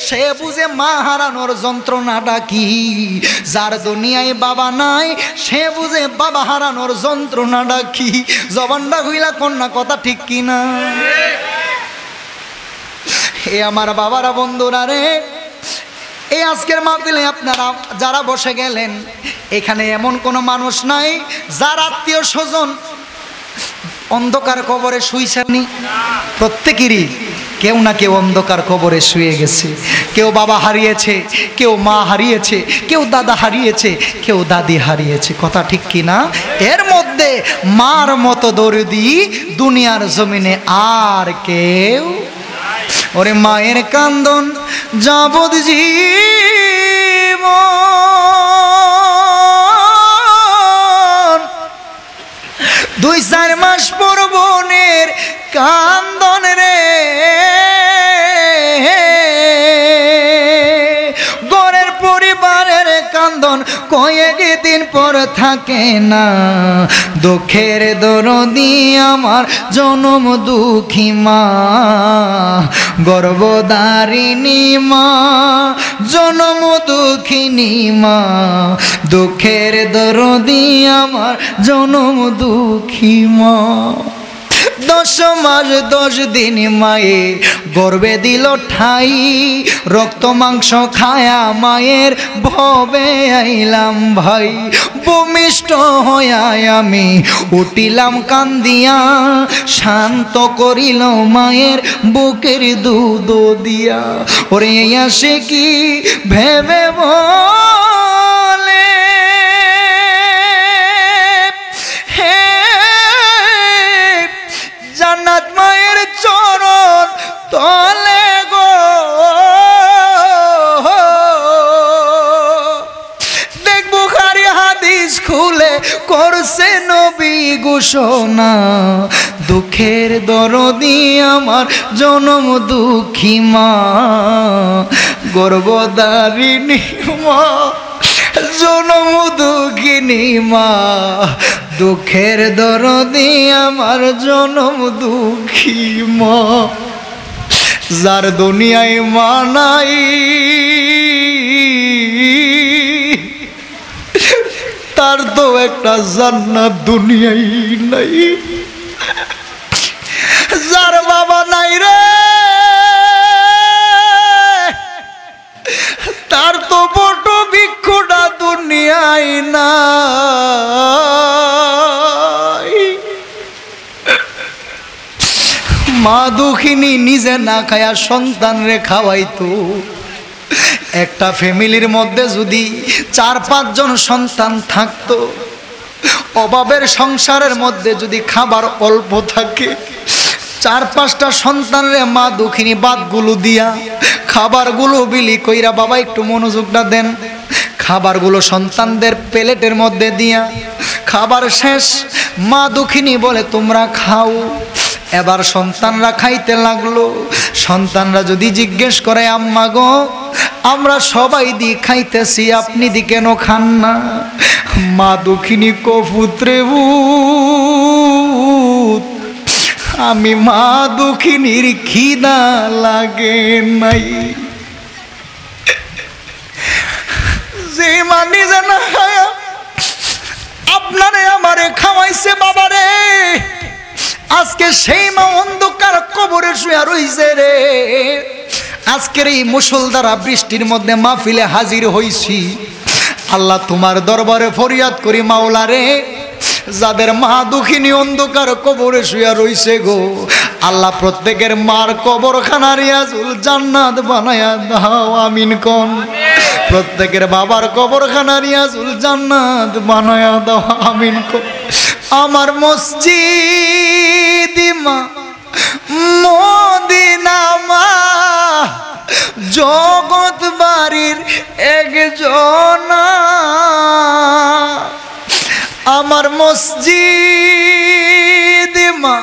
সে বুঝে মা হারানোর যন্ত্রণাটা কি। যার দুনিয়ায় বাবা নাই, সে বুঝে বাবা হারানোর যন্ত্রণাটা কি। জবানটা হইলা কন্যা, কথা ঠিক কিনা? এ আমার বাবারা, বন্ধুরা রে, এই আজকের মাহফিলে আপনারা যারা বসে গেলেন, এখানে এমন কোনো মানুষ নাই যার আত্মীয় স্বজন অন্ধকার কবরে শুইছেনি। প্রত্যেকেরই কেউ না কেউ অন্ধকার কবরে শুয়ে গেছে। কেউ বাবা হারিয়েছে, কেউ মা হারিয়েছে, কেউ দাদা হারিয়েছে, কেউ দাদি হারিয়েছে। কথা ঠিক কিনা? এর মধ্যে মার মতো দরদি দুনিয়ার জমিনে আর কেউ। ওরে মায়ের কান্দন যাবৎ জীবন, 2-4 মাস পর বোনের কান্দন রে, গরের পরিবারের কান্দন কয়েক দিন পর থাকে না। দুঃখের দরদি আমার জনম দুঃখী মা, গর্ভধারিণী মা, জনম দুঃখিনী মা। দুঃখের দরদি আমার জনম দুঃখী মা। 10 মাস 10 দিন মায়ে গর্বে দিল ঠাই, রক্ত মাংস খায়া মায়ের ভবে আইলাম ভাই। ভূমিষ্ঠ হইয়া আমি উঠিলাম কান্দিয়া, শান্ত করিল মায়ের বুকের দুধ দিয়া। ওরে আসে কি ভেবে বলে, জান্নাত মায়ের চরণ তলে গো, দেখ বুখারী হাদিস খুলে করছে নবী ঘোষণা। দুঃখের দরদি আমার জনম দুঃখী মা, গর্ভধারিণী মা, জনম দুঃখিনী মা। দুঃখের দরদি আমার জনম দুঃখী মা। যার দুনিয়ায় মা নাই, তার তো একটা জান্নাত দুনিয়ায় নাই। যার বাবা নাই রে, তার তো বড় ভিক্ষুটা দুনিয়ায় নাই। মা দুঃখিনী নিজে না খায়া সন্তান রে খাওয়াইতো। একটা ফ্যামিলির মধ্যে যদি 4-5 জন সন্তান থাকতো, অভাবের সংসারের মধ্যে যদি খাবার অল্প থাকে, 4-5টা সন্তানরে মা দুঃখিনী বাদগুলো দিয়া খাবারগুলো বিলি কইরা, বাবা একটু মনোযোগটা দেন, খাবারগুলো সন্তানদের প্লেটের মধ্যে দিয়া খাবার শেষ, মা দুঃখিনী বলে তোমরা খাও। এবার সন্তানরা খাইতে লাগলো। সন্তানরা যদি জিজ্ঞেস করে, আম্মা গো, আমরা সবাই দি খাইতেছি, আপনি দি কেন খান না? মা দুঃখিনী কো পুত্রে ভূত, আমি মা দুঃখিনীর খিদা লাগে নাই। যে মা নিজে না খায়া আপনারে আমারে খাওয়াইছে বাবারে, আজকে সেই মা অন্ধকার কবরে শুয়ে রইছে রে। আজকের এই মুষলধারা বৃষ্টির মধ্যে মাহফিলে হাজির হইছি। আল্লাহ তোমার দরবারে ফরিয়াদ করি, মাওলা রে, যাদের মা দুঃখিনী অন্ধকার কবরে শুয়ে রইছে গো, আল্লাহ প্রত্যেকের মার কবরখানা রিয়াজুল জান্নাত বানায়া দাও, আমিন কোন। প্রত্যেকের বাবার কবরখানা রিয়াজুল জান্নাত বানায়া দাও, আমিন। আমার মসজিদ মা মদিনা মা জগৎ বাড়ির একজনা, আমার মসজিদ মা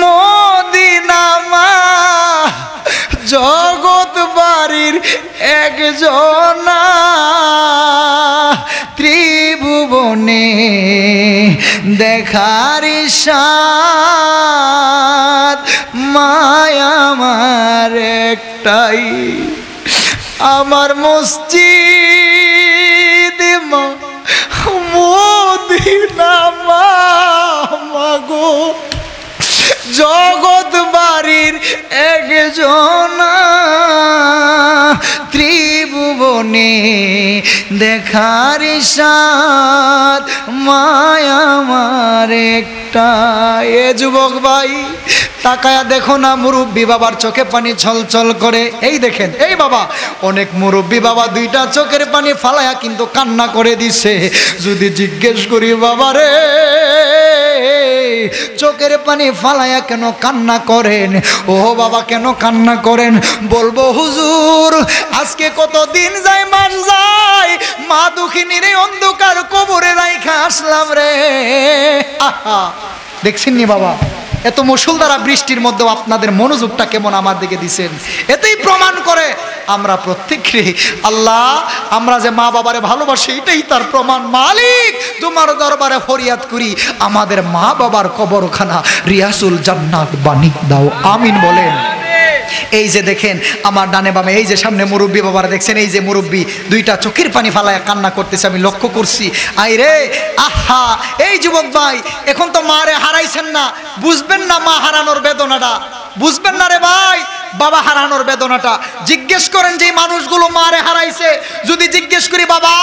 মদিনা মা জগৎ বাড়ির একজনা, ত্রিভুবনে দেখার সাথ মায়া আমার একটাই, আমার মসজিদ মা মদিনা মা মাগো জগৎ বাড়ির একজনা, ত্রিভুবনে দেখার সাথ মায়া আমার একটা। এ যুবক ভাই তাকায়া দেখো না, মুরব্বী বাবার চোখে পানি ছলছল করে। এই দেখেন, এই বাবা অনেক মুরব্বী বাবা দুইটা চোখের পানি ফালায়া কিন্তু কান্না করে দিছে। যদি জিজ্ঞেস করি বাবারে চোখের পানি ফালায়া কেন কান্না করেন, ও বাবা কেন কান্না করেন, বলবো হুজুর আজকে কত দিন যায় মান যায়, মা দুঃখিনীর অন্ধকার কবরে রাইখা আসলাম রে। আহা দেখছেন নি বাবা, এত মুষলধারা বৃষ্টির মধ্যেও আপনাদের মনোযোগটা কেমন আমার দিকে দিছেন, এতেই প্রমাণ করে আমরা প্রত্যেকে আল্লাহ আমরা যে মা বাবারে ভালোবাসি এটাই তার প্রমাণ। মালিক তোমার দরবারে ফরিয়াদ করি আমাদের মা বাবার কবরখানা রিয়াজুল জান্নাত বানিয়ে দাও, আমিন বলেন। এই যে দেখেন আমার ডানে বামে এই যে সামনে মুরব্বী বাবারা দেখছেন, এই যে মুরব্বী দুইটা চোখের পানি ফালায়া কান্না করতেছে, আমি লক্ষ্য করছি। আই রে আহা, এই যুবক ভাই এখন তো মারে হারাইছেন না, বুঝবেন না মা হারানোর বেদনাটা, বুঝবেন না রে ভাই বাবা হারানোর বেদনাটা। জিজ্ঞেস করেন যে মানুষগুলো মারে হারাইছে, যদি জিজ্ঞেস করি বাবা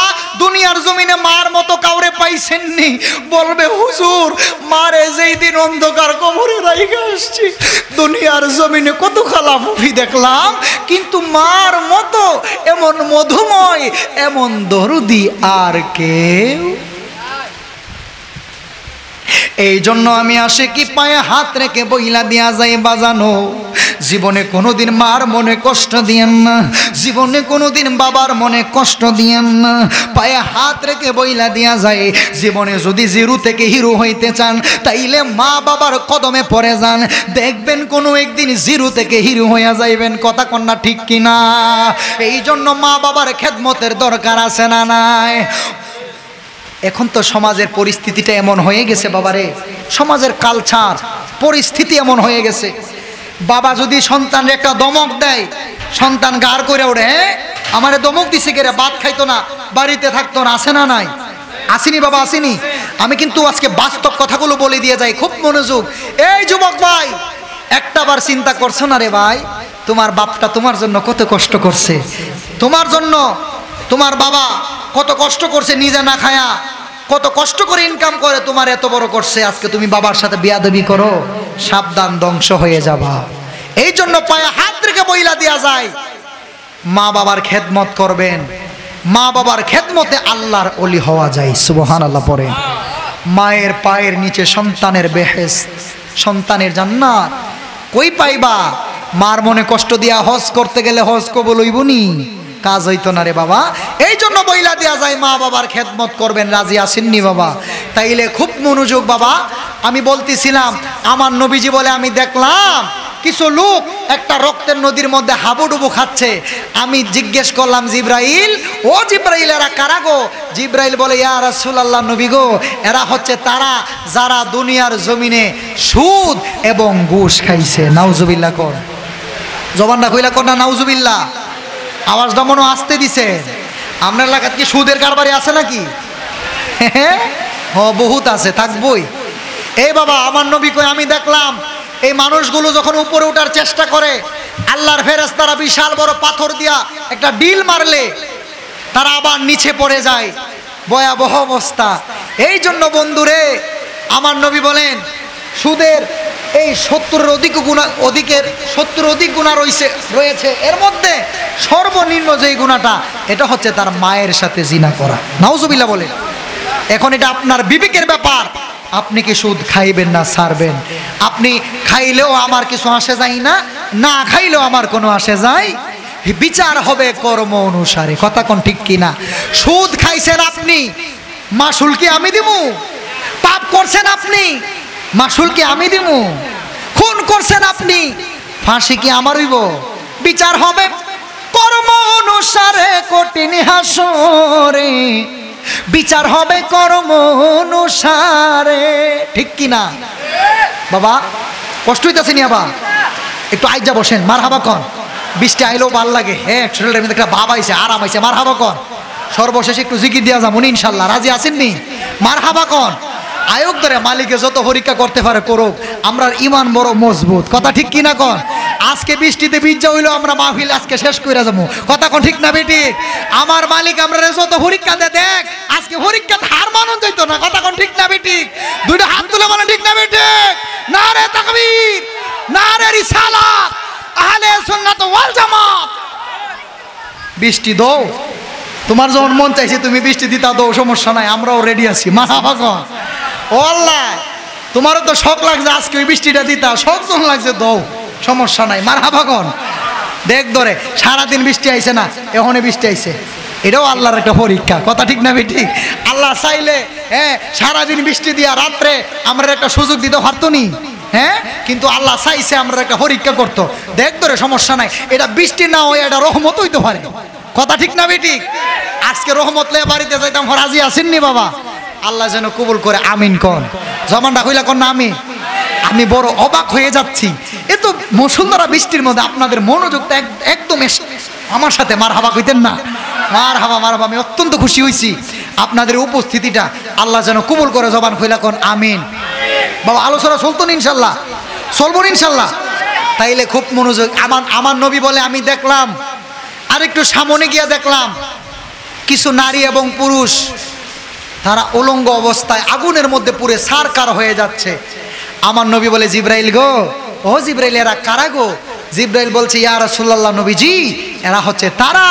দুনিয়ার জমিনে মার মতো কাউরে পাইছেননি, বলবে হুজুর মারে যেই দিন অন্ধকার কবরে রাইখা আসছি দুনিয়ার জমিনে কত খালা মুভি দেখলাম, কিন্তু মার মতো এমন মধুময় এমন দরদি আর কেউ। এই জন্য আমি আসে কি পায়ে হাত রেখে বইলা দিয়া যাই বাজানো, জীবনে কোনোদিন মার মনে কষ্ট দিয়েন না, জীবনে কোনোদিন বাবার মনে কষ্ট দিয়েন না। পায়ে হাত রেখে বইলা দিয়া যায়, জীবনে যদি জিরো থেকে হিরো হইতে চান তাইলে মা বাবার কদমে পড়ে যান, দেখবেন কোনো একদিন জিরো থেকে হিরো হইয়া যাইবেন। কথা কন্যা ঠিক কিনা? এই জন্য মা বাবার খেদমতের দরকার আছে না নাই? এখন তো সমাজের পরিস্থিতিটা এমন হয়ে গেছে বাবারে, সমাজের কালচার পরিস্থিতি এমন হয়ে গেছে, বাবা যদি সন্তানের একটা দমক দেয় সন্তান গার করে ওঠে, হ্যাঁ আমারে দমক দিছে কে রে, ভাত খাইতো না, বাড়িতে থাকতো না, আসে না নাই? আসেনি বাবা আসেনি? আমি কিন্তু আজকে বাস্তব কথাগুলো বলে দিয়ে যাই, খুব মনোযোগ। এই যুবক ভাই একটা বার চিন্তা করছো না রে ভাই, তোমার বাপটা তোমার জন্য কত কষ্ট করছে, তোমার জন্য তোমার বাবা কত কষ্ট করছে, নিজে না খায়া কত কষ্ট করে ইনকাম করে তোমার এত বড় করছে, আজকে তুমি বাবার সাথে বেয়াদবি করো, সাবধান ধ্বংস হয়ে যাবা। এই জন্য পায়ে হাত রেখে বইলা দেয়া যায় মা বাবার খেদমত করবেন, মা বাবার খেদমতে আল্লাহর ওলি হওয়া যায়। সুবহানাল্লাহ পড়ে। মায়ের পায়ের নিচে সন্তানের বেহেশত, সন্তানের জান্নাত কই পাইবা? মার মনে কষ্ট দিয়া হজ করতে গেলে হজ কবুল হইবনি, কাজ হইতো না রে বাবা। এই জন্য বইলা দেয়া যায় মা বাবার খেদমত করবেন, রাজি আসেননি বাবা? তাইলে খুব মনোযোগ বাবা। আমি বলতেছিলাম আমার নবীজি বলে আমি দেখলাম কিছু লোক একটা রক্তের নদীর মধ্যে হাবুডুবু খাচ্ছে। আমি জিজ্ঞেস করলাম জিব্রাইল, ও জিব্রাইল এরা কারা গো? জিব্রাইল বলে ইয়া রাসূলুল্লাহ নবী গো, এরা হচ্ছে তারা যারা দুনিয়ার জমিনে সুদ এবং ঘুষ খাইছে। নাউজুবিল্লাহ কর, জবানটা কইলা কর না নাউজুবিল্লাহ। আওয়াজটা মনে আসতে দিছে। আপনার এলাকায় কি সুদের কারবারি আছে নাকি? হ্যাঁ বহুত আছে, থাকবই। এই বাবা আমার নবী কই আমি দেখলাম এই মানুষগুলো যখন উপরে ওঠার চেষ্টা করে আল্লাহর ফেরেশতারা বিশাল বড় পাথর দিয়া একটা ডিল মারলে তারা আবার নিচে পড়ে যায়, ভয়াবহ অবস্থা। এই জন্য বন্ধুরে আমার নবী বলেন সুদের এই 70-এর অধিক গুণা রয়েছে। এর মধ্যে সর্বনিম্ন যে গুণাটা, এটা হচ্ছে তার মায়ের সাথে জিনা করা। নাউজুবিল্লাহ বলে। এখন এটা আপনার বিবেকের ব্যাপার, আপনি কি সুদ খাইবেন না ছাড়বেন? আপনি খাইলেও আমার কিছু আসে যায় না, না খাইলেও আমার কোনো আসে যায়। বিচার হবে কর্ম অনুসারে। কথা কোন ঠিক কিনা? সুদ খাইছেন আপনি, মাসুল কি আমি দিমু? পাপ করছেন আপনি, মাসুল কি আমি দিমু? খুন করছেন আপনি, ফাঁসি কি আমার হইব? বিচার হবে কর্ম অনুসারে কঠিন হাসরে, বিচার হবে কর্ম অনুসারে। ঠিক কিনা বাবা? কষ্ট হইতেছে নি? আবার একটু আইজা বসেন, মার হাবা কন। বৃষ্টি আইলেও ভাল লাগে, হ্যাঁ শরীরের মধ্যে একটা ভাব আইছে, আরাম আইছে, মার হাবা কন। সর্বশেষে একটু জিকির দিয়া যাবো ইনশাল্লাহ। রাজি আছেননি? মার হাবা কন। আয়োগ ধরে মালিকে যত পরীক্ষা করতে পারে করুক, আমরা ইমান বড় মজবুত। কথা ঠিক কিনা কন? আজকে বৃষ্টিতে ভিজা হইলো, আমরা মাহফিল আজকে শেষ করে যাবো। কথা কোন ঠিক না বেটি? আমার মালিক আমরা যত পরীক্ষা দে, দেখ আজকে পরীক্ষা হার মানন যাইতো না। কথা কোন ঠিক না বেটি? দুইটা হাত তুলে মানে ঠিক না বেটি? নারে তাকবীর, নারে রিসালাত, আহলে সুন্নাত ওয়াল জামাত। বৃষ্টি দাও, তোমার যখন মন চাইছে তুমি বৃষ্টি দিতা দাও, সমস্যা নাই, আমরাও রেডি আছি। মারহাবা কন। ও আল্লাহ, তোমারও তো শখ লাগছে আজকে ওই বৃষ্টিটা দিতা, শখ যখন লাগছে দাও, সমস্যা নাই, মারহাবা কন। দেখ ধরে সারাদিন বৃষ্টি আইছে না, এখনই বৃষ্টি আইছে, এটাও আল্লাহর একটা পরীক্ষা। কথা ঠিক না বেঠিক? আল্লাহ চাইলে হ্যাঁ সারাদিন বৃষ্টি দিয়া রাত্রে আমরা একটা সুযোগ দিতে পারতো নি, হ্যাঁ, কিন্তু আল্লাহ চাইছে আমরা একটা পরীক্ষা করতো। দেখ ধরে সমস্যা নাই, এটা বৃষ্টি না হয়ে এটা রহমত হইতে পারে। কথা ঠিক না বেঠিক? আজকে রহমত লে বাড়িতে যাইতাম, রাজি আসেননি বাবা? আল্লাহ যেন কবুল করে, আমিন কন। জমানটা কইলা কন না আমি? আমি বড় অবাক হয়ে যাচ্ছি, এ তো মুষলধারা বৃষ্টির মধ্যে আপনাদের মনোযোগটা একদম আমার সাথে মার হাবা কইতেন না? মার হাবা, মার হাবা। আমি অত্যন্ত খুশি হয়েছি আপনাদের উপস্থিতিটা, আল্লাহ যেন কবুল করে। জবান কইলা কন আমিন। বাবা আলোচনা চলতো না ইনশাল্লাহ? চলবো ইনশাল্লাহ? তাইলে খুব মনোযোগ। আমার নবী বলে, আমি দেখলাম, আর একটু সামনে গিয়া দেখলাম কিছু নারী এবং পুরুষ তারা উলঙ্গ অবস্থায় আগুনের মধ্যে পুড়ে ছারখার হয়ে যাচ্ছে। আমার নবী বলে, জিব্রাইল গো, ও জিব্রাইল, এরা কারা গো? জিব্রাইল বলছে, ইয়া রাসূলুল্লাহ নবীজি, এরা হচ্ছে তারা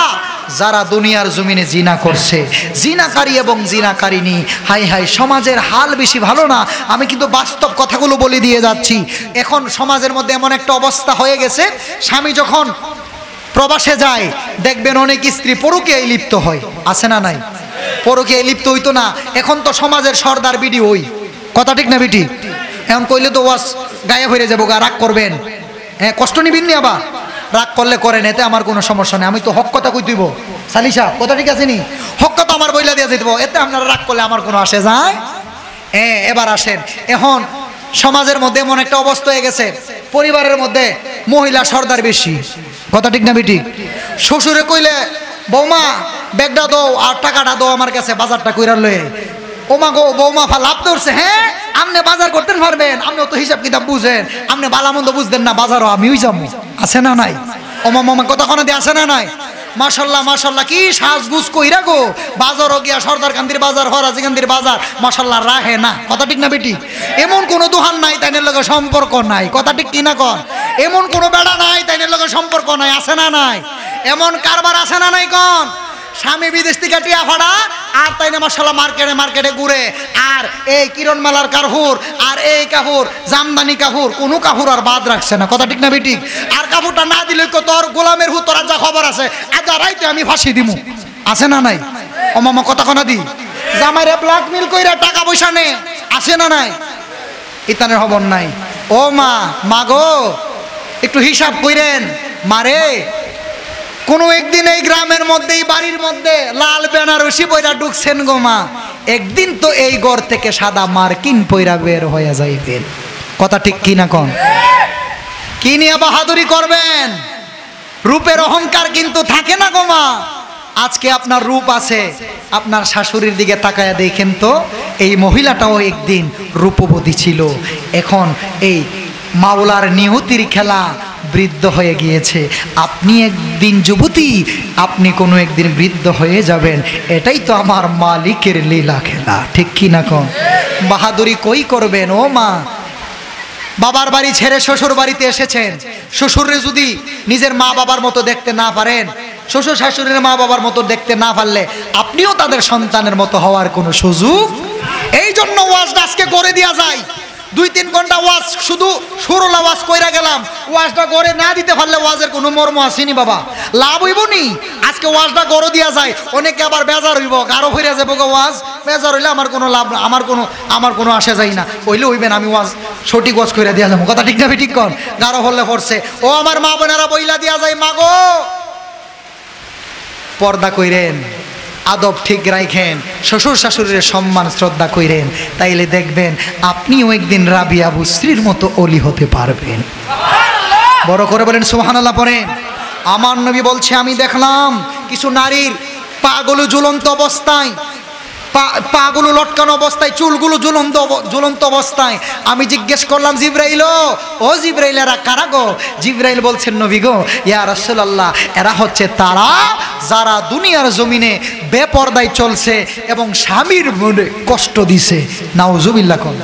যারা দুনিয়ার জমিনে জিনা করছে, জিনাকারী এবং জিনাকারিনী। হাই হাই, সমাজের হাল বেশি ভালো না। আমি কিন্তু বাস্তব কথাগুলো বলে দিয়ে যাচ্ছি। এখন সমাজের মধ্যে এমন একটা অবস্থা হয়ে গেছে, স্বামী যখন প্রবাসে যায় দেখবেন অনেক স্ত্রী পরকীয়ায় লিপ্ত হয়। আছে না নাই? পরকীয়ায় লিপ্ত হইতো না, এখন তো সমাজের সর্দার বিডি ওই। কথা ঠিক না বেটি? এখন কইলে তো ওয়াজ গায়ে হয়ে যাবো, গা রাগ করবেন, হ্যাঁ কষ্ট নিবিন নি? আবার রাগ করলে করেন, এতে আমার কোনো সমস্যা নেই। আমি তো হক কথা কই দিব সালিশা, কথা ঠিক আছে নি? হক কথা আমার বইলা দিয়ে যেতে, এতে আপনারা রাগ করলে আমার কোনো আসে যায়? হ্যাঁ, এবার আসেন। এখন সমাজের মধ্যে এমন একটা অবস্থা হয়ে গেছে, পরিবারের মধ্যে মহিলা সর্দার বেশি। কথা ঠিক না বেটি? শ্বশুরে কইলে, বৌমা ব্যাগটা দাও আর টাকাটা দাও আমার কাছে, বাজারটা কইরার লয়ে। ওমা গো, বৌমা লাভ ধরছে, হ্যাঁ আপনি বাজার করতে পারবেন, আপনি তো হিসাব কিতাব বুঝেন, আপনি ভালো মন্দ বুঝতেন না, বাজারও আমিই যাবো। আছে না নাই? ওমা মামা কথা কোনো দিয়ে আছে না নাই? মাশাল্লাহ মাশাল্লাহ, কি সাজগুজ কইরা গো, বাজারও গিয়া সর্দার কান্দির বাজার, হরাজি কান্দির বাজার, মাশাল্লাহ রাহে না। কথা ঠিক না বেটি? এমন কোনো দোকান নাই তাইনের লগে সম্পর্ক নাই। কথা ঠিক কিনা কন? এমন কোনো বেড়া নাই তাইনের লগে সম্পর্ক নাই। আছে না নাই? এমন কারবার আছে না নাই কন? স্বামী বিদেশ থেকে টিয়া ফাড়া আর তাই না মাশাল্লাহ মার্কেটে ঘুরে, আর এই কিরণমালার কাপড় আর এই কাপড় জামদানি কাপড়, কোনো কাপড় আর বাদ রাখছে না। কথা ঠিক না বেটি? আর কাপড়টা না দিলে তোর গোলামের হুতর যা খবর আছে আজ রাইতে আমি ফাঁসি দিমু। আছে না নাই? ও মামা কথা কোনা দি, জামাইরে ব্ল্যাকমেল কইরা টাকা পয়সা নে। আছে না নাই? ইতানের খবর নাই। ও মা গো, একটু হিসাব কইরেন। মারে কোনো একদিন এই গ্রামের মধ্যে, এই বাড়ির মধ্যে লাল বেনারসি পয়রা ঢুকছেন গো মা, একদিন তো এই ঘর থেকে সাদা মার্কিন পয়রা বের হয়ে যাইবেন। কথা ঠিক কি না কন? কি নিয়ে বাহাদুরি করবেন? রূপের অহংকার কিন্তু থাকে না গো মা। আজকে আপনার রূপ আছে, আপনার শাশুড়ির দিকে তাকায়া দেখেন তো, এই মহিলাটাও একদিন রূপবতী ছিল, এখন এই মাওলার নিয়তির খেলা বৃদ্ধ হয়ে গিয়েছে। আপনি একদিন যুবতী, আপনি কোনো একদিন বৃদ্ধ হয়ে যাবেন। এটাই তো আমার মালিকের লীলা খেলা। ঠিক কি না কন? বাহাদুরি কই করবেন ও মা? বাবার বাড়ি ছেড়ে শ্বশুর বাড়িতে এসেছেন, শ্বশুরে যদি নিজের মা বাবার মতো দেখতে না পারেন, শ্বশুর শাশুড়ির মা বাবার মতো দেখতে না পারলে আপনিও তাদের সন্তানের মতো হওয়ার কোনো সুযোগ। এই জন্য ওয়াজটা আজকে করে দেওয়া যায়। 2-3 ঘন্টা ওয়াজ শুধু সুরলা ওয়াজ কইরা গেলাম, ওয়াজটা করে না দিতে পারলে ওয়াজের কোনো মর্ম আসেনি বাবা, লাভ হইব নি। আজকে ওয়াজটা করে দেওয়া যায়, অনেকে আবার বেজার হইব, গাঢ় হইয়া যাবো ওয়াজ, বেজার হইলে আমার কোনো লাভ না, আমার কোনো আসে যায় না, হইলে হইবেন আমি ওয়াজ সঠিক ওয়াজ কইরা দেওয়া যাবো, কথা ঠিক না ঠিক কন, গাঢ় হলে পড়ছে। ও আমার মা বোনেরা বইলা দেওয়া যায়, মা গো পর্দা কইরেন, আদব ঠিক রাখেন, শ্বশুর শাশুড়ির সম্মান শ্রদ্ধা কইরেন, তাইলে দেখবেন আপনিও একদিন রাবিয়া বুসরির মতো অলি হতে পারবেন। বড় করে বলেন সুবহানাল্লাহ পড়েন। আমার নবী বলছে, আমি দেখলাম কিছু নারীর পাগুলো ঝুলন্ত অবস্থায়, পাগুলো লটকানো অবস্থায়, চুলগুলো ঝুলন্ত অবস্থায়। আমি জিজ্ঞেস করলাম, জিব্রাইল ও জিব্রাইল, এরা কারা গো? জিব্রাইল বলছেন, নবী গো, ইয়া রাসূলুল্লাহ, এরা হচ্ছে তারা যারা দুনিয়ার জমিনে বেপরদায় চলছে এবং স্বামীর মনে কষ্ট দিছে। নাউজুবিল্লাহ কোন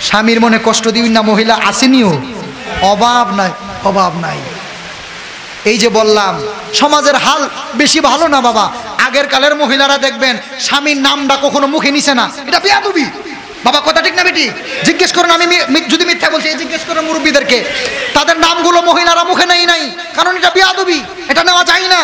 স্বামীর মনে কষ্ট দিবেন না মহিলা আসেনিও, অভাব নাই, অভাব নাই। এই যে বললাম সমাজের হাল বেশি ভালো না বাবা। আগের কালের মহিলারা দেখবেন স্বামীর নামটা কখনো মুখে নিছে না, এটা বেয়াদবি বাবা, কথা ঠিক না বেটি? জিজ্ঞেস করুন, আমি যদি মিথ্যা বলছি জিজ্ঞেস করুন মুরব্বীদেরকে, তাদের নামগুলো মহিলারা মুখে নেই নাই, কারণ এটা বেয়াদবি, এটা নেওয়া যায় না।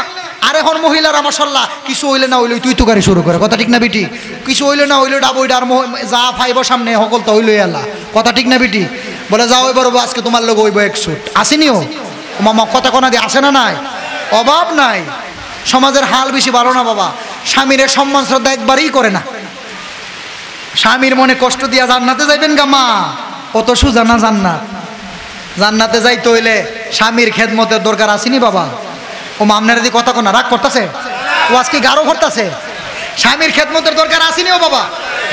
আর এখন মহিলারা মাশাআল্লাহ কিছু হইলে না হইলে তুই তো গাড়ি শুরু করে, কথা ঠিক না বেটি? কিছু হইলে না হইলে ডাবইটা আর যা ফাইব সামনে সকল তো হইলই আল্লাহ, কথা ঠিক না বেটি? বলে যাও এবার আজকে তোমার লোক হইব 1 শুট, আসেনিও মামা, কথা কোনা দিয়ে আসে না? নাই, অভাব নাই। সমাজের হাল বেশি ভালো না বাবা। স্বামীর সম্মান শ্রদ্ধা একবারই করে না, স্বামীর মনে কষ্ট দিয়া জান্নাতে যাইবেন গা মা? কত সুজা না জান্নাত। জান্নাতে যাইতে হইলে স্বামীর খেদমতের দরকার আসেনি বাবা। ও মামনার দিয়ে কথা কোনা রাগ করতেছে, ও আজকে গাঢ় করতেছে। স্বামীর খেদমতের দরকার আসেনি ও বাবা।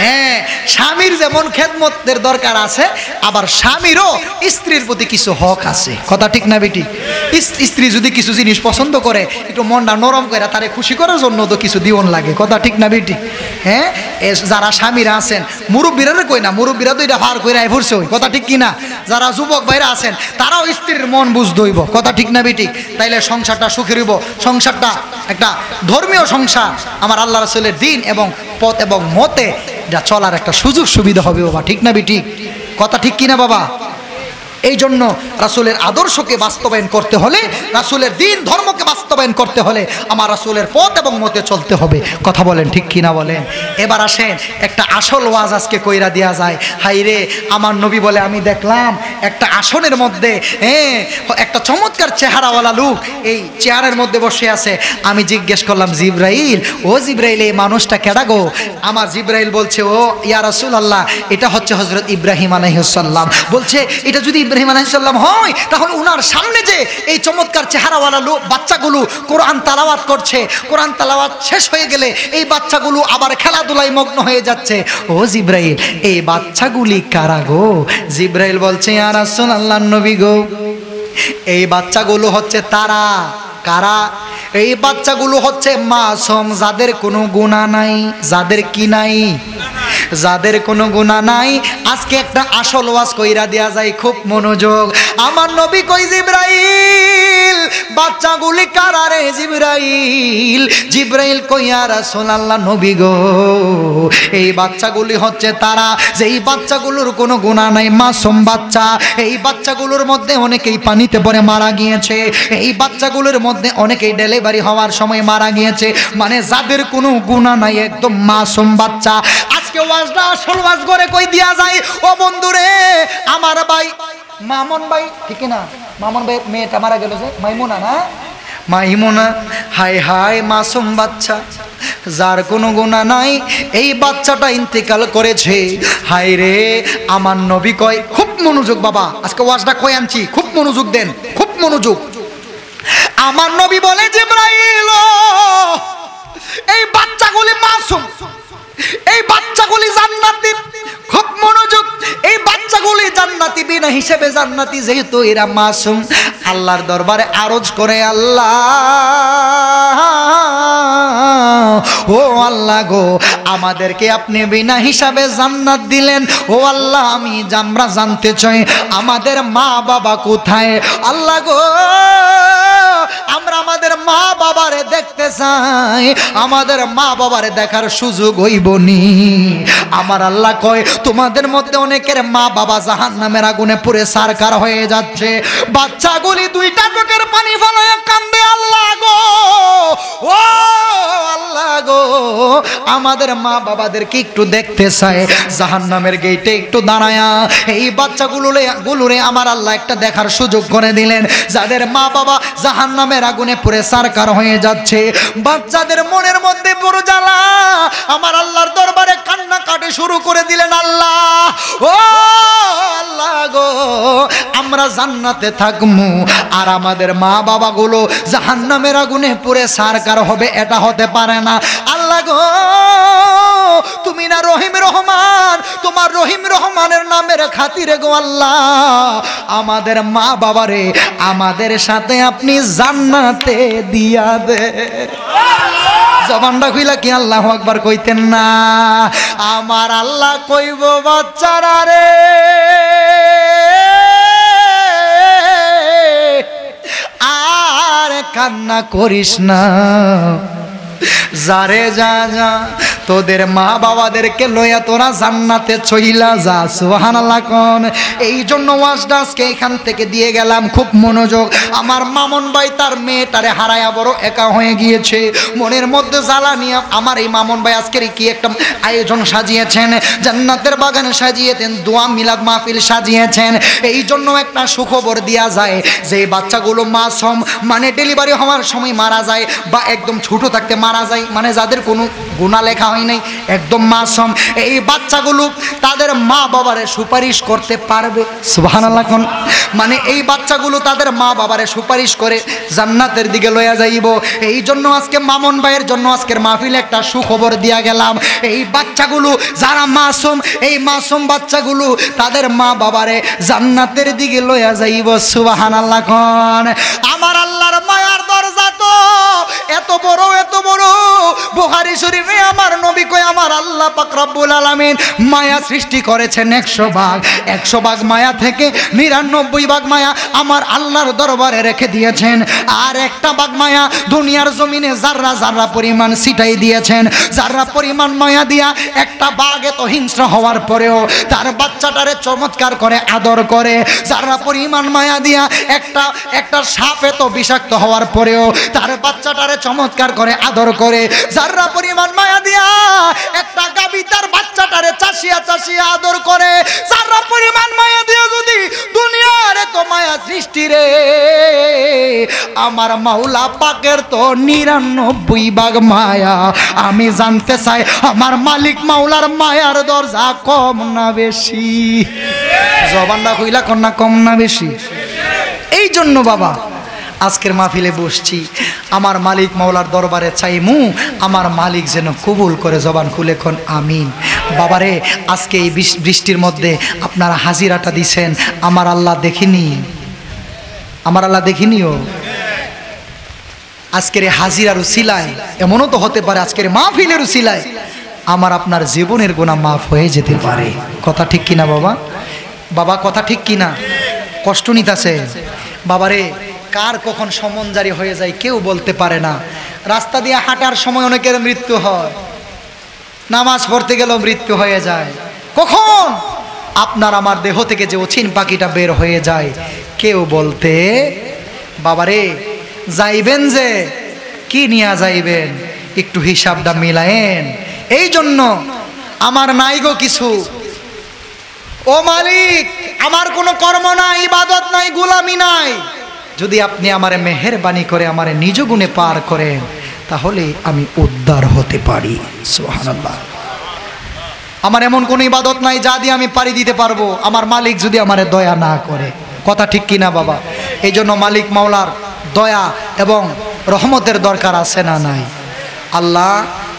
হ্যাঁ, স্বামীর যেমন খেদমতের দরকার আছে, আবার স্বামীরও স্ত্রীর প্রতি কিছু হক আছে, কথা ঠিক না বেটি? স্ত্রী যদি কিছু জিনিস পছন্দ করে, একটু মনটা নরম করে তারে খুশি করার জন্য তো কিছু দিওন লাগে, কথা ঠিক না বেটি? হ্যাঁ, যারা স্বামীরা আছেন, মুরব্বীরা কই না, মুরব্বীরা তো এটা ভার করে ফুরছে, কথা ঠিক কিনা? যারা যুবক ভাইরা আছেন তারাও স্ত্রীর মন বুঝ দইব, কথা ঠিক না বেটি? তাইলে সংসারটা সুখী হইব, সংসারটা একটা ধর্মীয় সংসার, আমার আল্লাহ রাসূলের দিন এবং পথ এবং মতে যা চলার একটা সুযোগ সুবিধা হবে বাবা, ঠিক না বেটি? কথা ঠিক কিনা বাবা? এই জন্য রাসূলের আদর্শকে বাস্তবায়ন করতে হলে, রাসূলের দিন ধর্মকে বাস্তবায়ন করতে হলে আমার রাসূলের পথ এবং মতে চলতে হবে, কথা বলেন ঠিক কিনা বলেন? এবার আসেন একটা আসল ওয়াজ আজকে কইরা দেয়া যায়। হাইরে আমার নবী বলে, আমি দেখলাম একটা আসনের মধ্যে একটা চমৎকার চেহারাওয়ালা লোক এই চেয়ারের মধ্যে বসে আছে। আমি জিজ্ঞেস করলাম, জিব্রাইল ও জিব্রাইল, এই মানুষটা কেডা গো? আমার জিব্রাইল বলছে, ও ইয়া রাসূলুল্লাহ, এটা হচ্ছে হযরত ইব্রাহিম আলাইহিস সালাম। বলছে, এটা যদি ইব্রাহিম আলাইহিস সালাম হয়, তাহলে উনার সামনে যে এই চমৎকার চেহারাওয়ালা লোক বাচ্চাগুলো কোরআন তালাওয়াত করছে, কোরআন তালাওয়াত শেষ হয়ে গেলে এই বাচ্চাগুলো আবার খেলাধুলায় মগ্ন হয়ে যাচ্ছে। ও জিব্রাইল, এই বাচ্চাগুলি কারা গো? জিব্রাইল বলছে, ইয়া রাসূলুল্লাহ, নবী গো, এই বাচ্চাগুলো হচ্ছে তারা। কারা? এই বাচ্চাগুলো হচ্ছে মাসুম, যাদের কোনো গুনাহ নাই, যাদের কি নাই, যাদের কোনো গুনাহ নাই। আজকে একটা আসল ওয়াজ কইরা দেয়া যায়, খুব মনোযোগ। আমার নবী কই, জিব্রাইল বাচ্চাগুলি কারা রে? জিব্রাইল জিব্রাইল কই, ইয়া রাসূলুল্লাহ, নবী গো, এই বাচ্চাগুলি হচ্ছে তারা যেই বাচ্চাগুলোর কোনো গুনাহ নাই, মাসুম বাচ্চা। এই বাচ্চাগুলোর মধ্যে অনেকেই পানিতে পড়ে মারা গিয়েছে, এই বাচ্চাগুলোর মধ্যে অনেকেই ডেলিভারি হওয়ার সময় মারা গিয়েছে, মানে যাদের কোনো গুনাহ নাই, একদম মাসুম বাচ্চা। আজকে ওয়াজটা আসল ওয়াজ করে কই দিয়া যায়। ও বন্ধুরে, আমার ভাই মামুন ভাই, ঠিক না? মামুন ভাই মেয়েটা মারা গেল যে, মাইমুনা না? মাইমুনা, হাই হাই, মাসুম বাচ্চা, যার কোনো গুনাহ নাই, এই বাচ্চাটা ইন্তেকাল করেছে। হাই রে, আমার নবী কয়, খুব মনোযোগ বাবা, আজকে ওয়াজটা কই আনছি, খুব মনোযোগ দেন, খুব মনোযোগ। আমার নবী বলে, জিব্রাইল এই বাচ্চাগুলি মাসুম, এই বাচ্চাগুলি জান্নাতি। খুব মনোযোগ, এই বাচ্চাগুলি জান্নাতি বিনা হিসেবে জান্নাতি, যেহেতু এরা মাসুম। আল্লাহর দরবারে আরজ করে, আল্লাহ ও আল্লাহ গো আমাদেরকে আপনি বিনা হিসাবে জান্নাত দিলেন। ও আল্লাহ আমরা জানতে চাই আমাদের মা বাবা কোথায়। আল্লাহ গো আমরা আমাদের মা বাবারে দেখতে চাই, আমাদের মা বাবারে দেখার সুযোগ হইবনি। আমার আল্লাহ কয় তোমাদের মধ্যে অনেকের মা বাবা জাহান্নামের আগুনে পুড়ে সারকার হয়ে যাচ্ছে। বাচ্চাগুলি দুইটা চোখের পানি ফেলায় কান্দে, আল্লাহ গো ও আল্লাহ গো আমাদের মা বাবাদেরকে একটু দেখতে চায়, জাহান্নামের গেটে একটু দাঁড়ায়া এই বাচ্চাগুলোরে আমার আল্লাহ একটা দেখার সুযোগ করে দিলেন, যাদের মা বাবা জাহান্নামের আগুনে পুড়ে সারকার হয়ে যাচ্ছে। বাচ্চাদের মনের মধ্যে বড় জ্বালা, আমার আল্লাহর দরবারে কান্না কাটে শুরু করে দিলেন। আল্লাহ ও আল্লাহ গো আমরা জান্নাতে থাকমু আর আমাদের মা বাবাগুলো জাহান্নামের আগুনে পুড়ে সারকার হবে, এটা হতে পারে না। আল্লাহ গো তুমি না রহিম রহমান, তোমার রহিম রহমানের নামের খাতিরে গো আল্লাহ আমাদের মা বাবারে আমাদের সাথে আপনি জান্নাতে দিয়া দে। জবানটা খুইলা কি আল্লাহু আকবার কইতেন না? আমার আল্লাহ কইব বাচ্চারা রে আর কান্না করিস না, যারে যা যা তোদের মা বাবাদেরকে লইয়া তোরা জান্নাতে চইলা যা। সুবহানাল্লাহ কোন। এই জন্য ওয়াজটা আজকে এখান থেকে দিয়ে গেলাম, খুব মনোযোগ। আমার মামুন ভাই তার মেয়েটারে হারায়া বড় একা হয়ে গিয়েছে, মনের মধ্যে জ্বালা নিয়ে আমার এই মামুন ভাই আজকের কি একটা আয়োজন সাজিয়েছেন, জান্নাতের বাগানে সাজিয়েছেন, দোয়া মিলাদ মাহফিল সাজিয়েছেন। এই জন্য একটা সুখবর দেয়া যায় যে বাচ্চাগুলো মাসুম, মানে ডেলিভারি হওয়ার সময় মারা যায় বা একদম ছোট থাকতে মারা যায়, মানে যাদের কোনো গুনাহ লেখা হয় নাই, একদম মাসুম, এই বাচ্চাগুলো তাদের মা বাবারে সুপারিশ করতে পারবে। সুবহানাল্লাহ কোন। মানে এই বাচ্চাগুলো তাদের মা বাবারে সুপারিশ করে জান্নাতের দিকে লইয়া যাইব। এই জন্য আজকে মামুন ভাইয়ের জন্য আজকের মাহফিলে একটা সুখবর দিয়া গেলাম। এই বাচ্চাগুলো যারা মাসুম, এই মাসুম বাচ্চাগুলো তাদের মা বাবারে জান্নাতের দিকে লইয়া যাইব। সুবহানাল্লাহ কোন। আমার আল্লাহর মায়ার দরজা তো এত বড়, এত বড়। বুখারী শরীফে আমার নবী কয় আমার আল্লাহ পাক রব্বুল আলামিন মায়া সৃষ্টি করেছেন 100 ভাগ। 100 ভাগ মায়া থেকে 99 ভাগ মায়া আমার আল্লাহর দরবারে রেখে দিয়েছেন, আর একটা ভাগ মায়া দুনিয়ার জমিনে জাররা জাররা পরিমাণ ছিটাই দিয়েছেন। জাররা পরিমাণ মায়া দিয়া একটা বাঘ এত হিংস্র হওয়ার পরেও তার বাচ্চাটারে চমৎকার করে আদর করে। জাররা পরিমাণ মায়া দিয়া একটা সাপ এত বিষাক্ত হওয়ার পরেও তার বাচ্চাটারে চমৎকার করে আদর করে। জাররা পরিমাণ মায়া দিয়া একটা গাবি তার বাচ্চাটারে চাষিয়া চাষিয়া আদর করে। জাররা পরিমাণ মায়া দিয়া যদি দুনিয়ার এত মায়া সৃষ্টি রে, আমার মাওলা পাকের তো 99 ভাগ মায়া। আমি জানতে চাই আমার মালিক মাওলার মায়ার দরজা কম না বেশি? জবানটা কইলা কোন না কম না বেশি? এই জন্য বাবা আজকের মাহফিলে বসছি, আমার মালিক মাওলার দরবারে চাইমু আমার মালিক যেন কবুল করে। জবান খুলে কোন আমিন। বাবারে আজকে এই বৃষ্টির মধ্যে আপনারা হাজিরাটা দিছেন, আমার আল্লাহ দেখিনি, আমার আল্লাহ দেখিনিও। আজকের এই হাজিরার উসিলায় এমনও তো হতে পারে আজকের মাহফিলের উসিলায় আমার আপনার জীবনের গুনাহ মাফ হয়ে যেতে পারে। কথা ঠিক কিনা বাবা? বাবা কথা ঠিক কিনা? কষ্ট নিতেছে বাবারে। কার কখন সমন জারি হয়ে যায় কেউ বলতে পারে না। রাস্তা দিয়ে হাঁটার সময় অনেকের মৃত্যু হয়, নামাজ পড়তে গেলেও মৃত্যু হয়ে যায়। কখন আপনার আমার দেহ থেকে যে অচিন পাখিটা বের হয়ে যায় কেউ বলতে। বাবারে যাইবেন যে কি নিয়ে যাইবেন একটু হিসাবটা মিলায়েন। এই জন্য আমার নাই গো কিছু, ও মালিক আমার কোনো কর্ম নাই, ইবাদত নাই, গোলামি নাই। যদি আপনি আমারে মেহেরবানি করে আমারে নিজ গুণে পার করেন তাহলে আমি উদ্ধার হতে পারি। সুবহানাল্লাহ। আমার এমন কোনো ইবাদত নাই যা দিয়ে আমি পারি দিতে পারবো আমার মালিক যদি আমারে দয়া না করে। কথা ঠিক কিনা বাবা? এই জন্য মালিক মাওলার দয়া এবং রহমতের দরকার আছে না নাই? আল্লাহ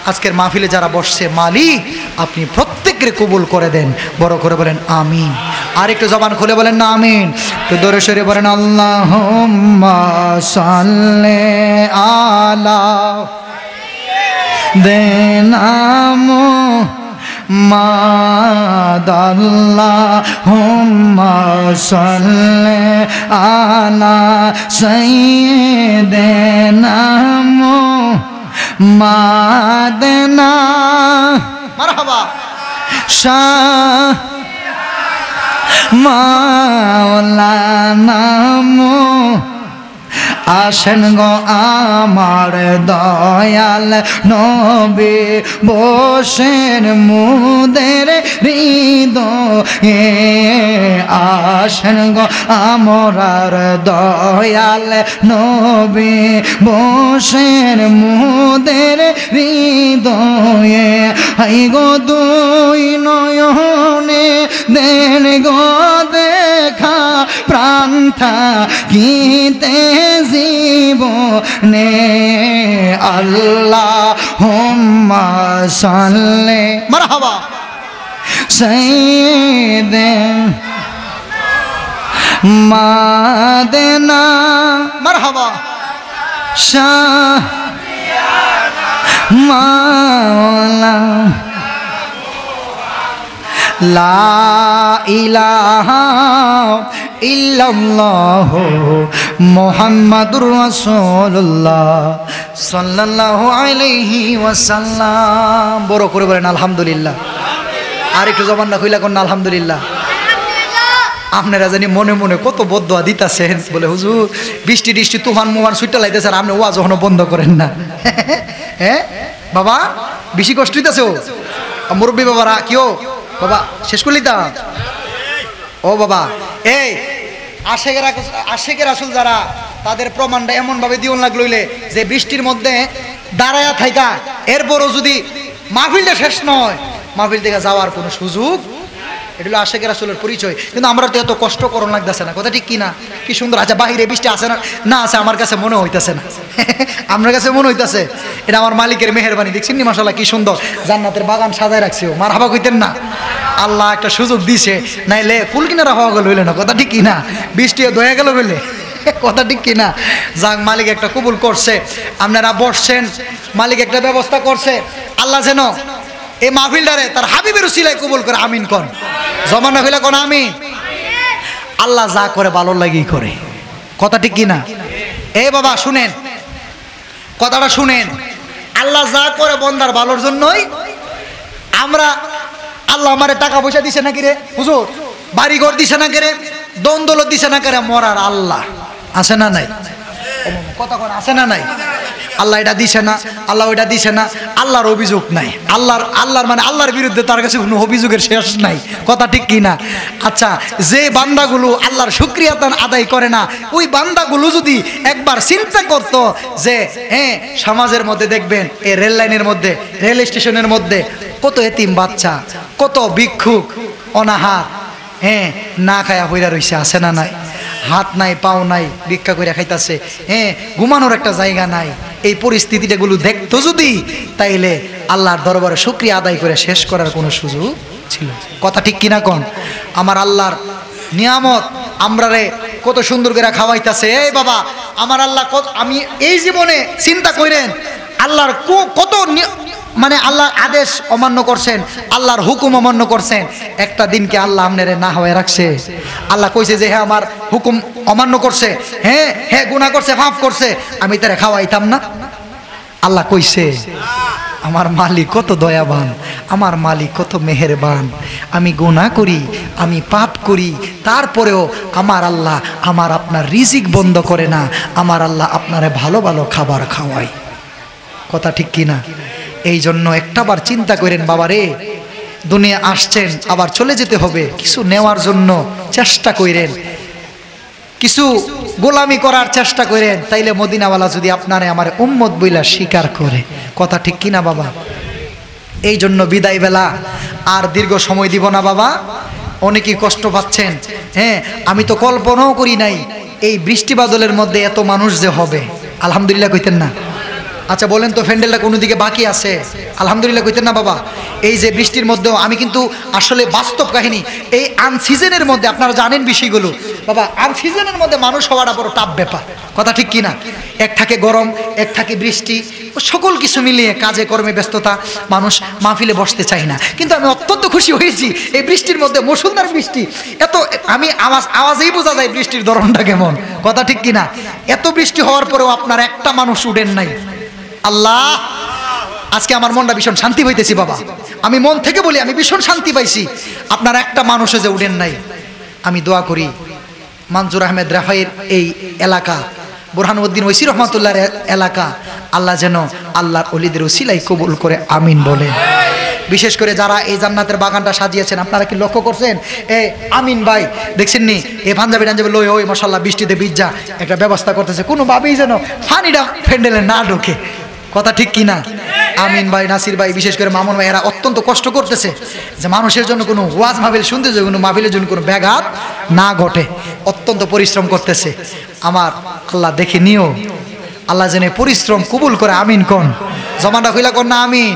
আজকের মাহফিলে যারা বসছে মালিক আপনি প্রত্যেককে কবুল করে দেন। বড় করে বলেন আমিন। আর একটু জবান খুলে বলেন না আমিন। একটু দরুদ শরীফ বলেন আল্লাহুম্মা সাল্লি আলা দেনামো মাদাল্লাহুম্মা সাল্লি আলা সাইয়্যিদিনা মুহাম্মাদিনা মারহাবা শাহ মাওলানা আসেন গো আমার দয়াল নবী বসেন মুদের হৃদয়ে আসেন গো আমার দয়াল নবী বসেন মুদের হৃদয়ে হাই গো দুই নয়নে দেন গো দেখা প্রাণ থাকিতে জীবনে আল্লাহুম্মা সাল্লি মারহাবা সাইয়্যিদিনা মাদিনা মারহাবা শাহ মাওলা লা ইলাহা ইল্লাল্লাহ মুহাম্মাদুর রাসূলুল্লাহ সাল্লাল্লাহু আলাইহি ওয়াসাল্লাম। বড় করে বলেন আলহামদুলিল্লাহ। আর একটু জবান না কইলা কোন আলহামদুলিল্লাহ। আপনারা জানি মনে মনে কত বদদোয়া দিতাছেন, বলে হুজুর বৃষ্টি টিষ্টি তুফান মুফান সুইটা লাইতেছে আর আপনি ওয়াজ ওখানে বন্ধ করেন না। হ্যাঁ বাবা বেশি কষ্ট হইতাছে ও মুরব্বী বাবারা, কিও বাবা শেষ করলি তা ও বাবা। এই আশেকের রাসূল যারা তাদের প্রমাণটা এমন ভাবে দিওন লাগলইলে যে বৃষ্টির মধ্যে দাঁড়ায়া থাইকা এরপরও যদি মাহফিলটা শেষ নয়, মাহফিল থেকে যাওয়ার কোনো সুযোগ, এটা হলো আশেকের রাসূলের পরিচয়। কিন্তু আমরা তো এত কষ্ট করণ লাগতেছে না, কথা ঠিক কিনা? কি সুন্দর। আচ্ছা বাহিরে বৃষ্টি আছে না না আছে, আমার কাছে মনে হইতেছে না, আমার কাছে মনে হইতেছে এটা আমার মালিকের মেহেরবানি। দেখছেন নি মাশাআল্লাহ কি সুন্দর জান্নাতের বাগান সাজায় রাখছে। ও মারহাবা কইতেন না? আল্লাহ একটা সুযোগ দিছে, নাইলে কুল কিনারা হওয়া গেল হইলে না, কথা ঠিক কিনা? বৃষ্টি দয়া গেল বলে, কথা ঠিক কিনা? যাক মালিক একটা কবুল করছে, আপনারা বসছেন, মালিক একটা ব্যবস্থা করছে। আল্লাহ যেন এই মাহফিলটারে তার হাবিবের উসিলায় কবুল করে, আমিন কোন। জমানা হইলে কোন আমিন। আল্লাহ যা করে ভালো লাগি করে, কথা ঠিক কিনা? এই বাবা শুনেন, কথাটা শুনেন, আল্লাহ যা করে বন্দার ভালোর জন্যই। আমরা আল্লাহ আমারে টাকা পয়সা দিছে না কিরে হুজুর, বাড়ি ঘর দিছে না কিরে, দন্দলত দিছে না কিরে, মরার আল্লাহ আছে না নাই? কথা কোন আছে না নাই? আল্লাহ এটা দিছে না, আল্লাহ ওইটা দিছে না, আল্লাহর অভিযোগ নাই। আল্লাহর মানে আল্লাহর বিরুদ্ধে তার কাছে কোনো অভিযোগের শেষ নাই, কথা ঠিক কিনা? আচ্ছা যে বান্দাগুলো আল্লাহর শুকরিয়া আদায় করে না, ওই বান্দাগুলো যদি একবার চিন্তা করত যে হ্যাঁ সমাজের মধ্যে দেখবেন এই রেল লাইনের মধ্যে, রেল স্টেশনের মধ্যে কত এতিম বাচ্চা, কত ভিক্ষুক অনাহার, হ্যাঁ না খায়া হইরা রইছে, আছে না নাই? হাত নাই পাও নাই, ভিক্ষা করে খাইতাছে, হ্যাঁ ঘুমানোর একটা জায়গা নাই। এই পরিস্থিতিটাগুলো দেখতো যদি, তাইলে আল্লাহর দরবারে শুকরিয়া আদায় করে শেষ করার কোনো সুযোগ ছিল, কথা ঠিক কিনা কোন? আমার আল্লাহর নিয়ামত আমরারে কত সুন্দর করে খাওয়াইতাছে। এই বাবা আমার আল্লাহ আমি এই জীবনে চিন্তা করেন আল্লাহর কত মানে আল্লাহর আদেশ অমান্য করছেন, আল্লাহর হুকুম অমান্য করছেন। একটা দিনকে আল্লাহ আপনারে না হয়ে রাখছে? আল্লাহ কইছে যে হ্যাঁ আমার হুকুম অমান্য করছে, হ্যাঁ হ্যাঁ গুনাহ করছে, পাপ করছে, আমি তারে খাওয়াইতাম না? আল্লাহ কইছে? আমার মালিক কত দয়াবান, আমার মালিক কত মেহেরবান। আমি গুনাহ করি, আমি পাপ করি, তারপরেও আমার আল্লাহ আমার আপনার রিজিক বন্ধ করে না, আমার আল্লাহ আপনারে ভালো ভালো খাবার খাওয়ায়, কথা ঠিক কিনা? এই জন্য একটাবার চিন্তা করেন বাবা রে, দুনিয়া আসছেন আবার চলে যেতে হবে, কিছু নেওয়ার জন্য চেষ্টা করেন, কিছু গোলামি করার চেষ্টা করেন, তাইলে মদিনাওয়ালা যদি আপনারে আমার উম্মত বইলা স্বীকার করে, কথা ঠিক কিনা বাবা? এই জন্য বিদায় বেলা আর দীর্ঘ সময় দিব না বাবা, অনেকেই কষ্ট পাচ্ছেন। হ্যাঁ আমি তো কল্পনাও করি নাই এই বৃষ্টি বাদলের মধ্যে এত মানুষ যে হবে। আলহামদুলিল্লাহ কইতেন না? আচ্ছা বলেন তো প্যান্ডেলটা কোনো দিকে বাকি আছে? আলহামদুলিল্লাহ কইতেন না বাবা? এই যে বৃষ্টির মধ্যেও আমি কিন্তু আসলে বাস্তব কাহিনী, এই আনসিজনের মধ্যে আপনারা জানেন বিষয়গুলো বাবা, আনসিজনের মধ্যে মানুষ হওয়াটা বড় টাফ ব্যাপার, কথা ঠিক কিনা? এক থাকে গরম, এক থাকে বৃষ্টি, সকল কিছু মিলিয়ে কাজে কর্মে ব্যস্ততা, মানুষ মাহফিলে বসতে চায় না। কিন্তু আমি অত্যন্ত খুশি হয়েছি এই বৃষ্টির মধ্যে, মুষলধার বৃষ্টি, এত আমি আওয়াজেই বোঝা যায় বৃষ্টির ধরনটা কেমন, কথা ঠিক কিনা? এত বৃষ্টি হওয়ার পরেও আপনার একটা মানুষ উঠেন নাই। আল্লাহ, আজকে আমার মনটা ভীষণ শান্তি পাইতেছি বাবা, আমি মন থেকে বলি আমি ভীষণ শান্তি পাইছি। আপনার একটা মানুষে যে উঠেন নাই, আমি দোয়া করি মনজুর আহমেদ রাফাইয়ের এই এলাকা, বুরহানুদ্দিন ওসি রহমাতুল্লাহর এলাকা, আল্লাহ যেন আল্লাহর ওলিদের উসিলাই কবুল করে আমিন বলেন। বিশেষ করে যারা এই জান্নাতের বাগানটা সাজিয়েছেন, আপনারা কি লক্ষ্য করছেন? এ আমিন ভাই দেখছেন নি, এ পাঞ্জাবি টাঞ্জাবি লই ওই মাশাআল্লাহ বৃষ্টিতে ভিজা একটা ব্যবস্থা করতেছে, কোনোভাবেই যেন পানিটা প্যান্ডেলে না ঢোকে, কথা ঠিক কিনা? আমিন ভাই, নাসির ভাই, বিশেষ করে মামুন ভাই, এরা অত্যন্ত কষ্ট করতেছে যে মানুষের জন্য কোনো ওয়াজ মাহফিল শুনতে যে কোনো মাহফিলের জন্য কোনো ব্যাঘাত না ঘটে, অত্যন্ত পরিশ্রম করতেছে। আমার আল্লাহ দেখে নিও, আল্লাহ যেন পরিশ্রম কবুল করে আমিন কোন, জমাটা হইলা কোন না আমিন।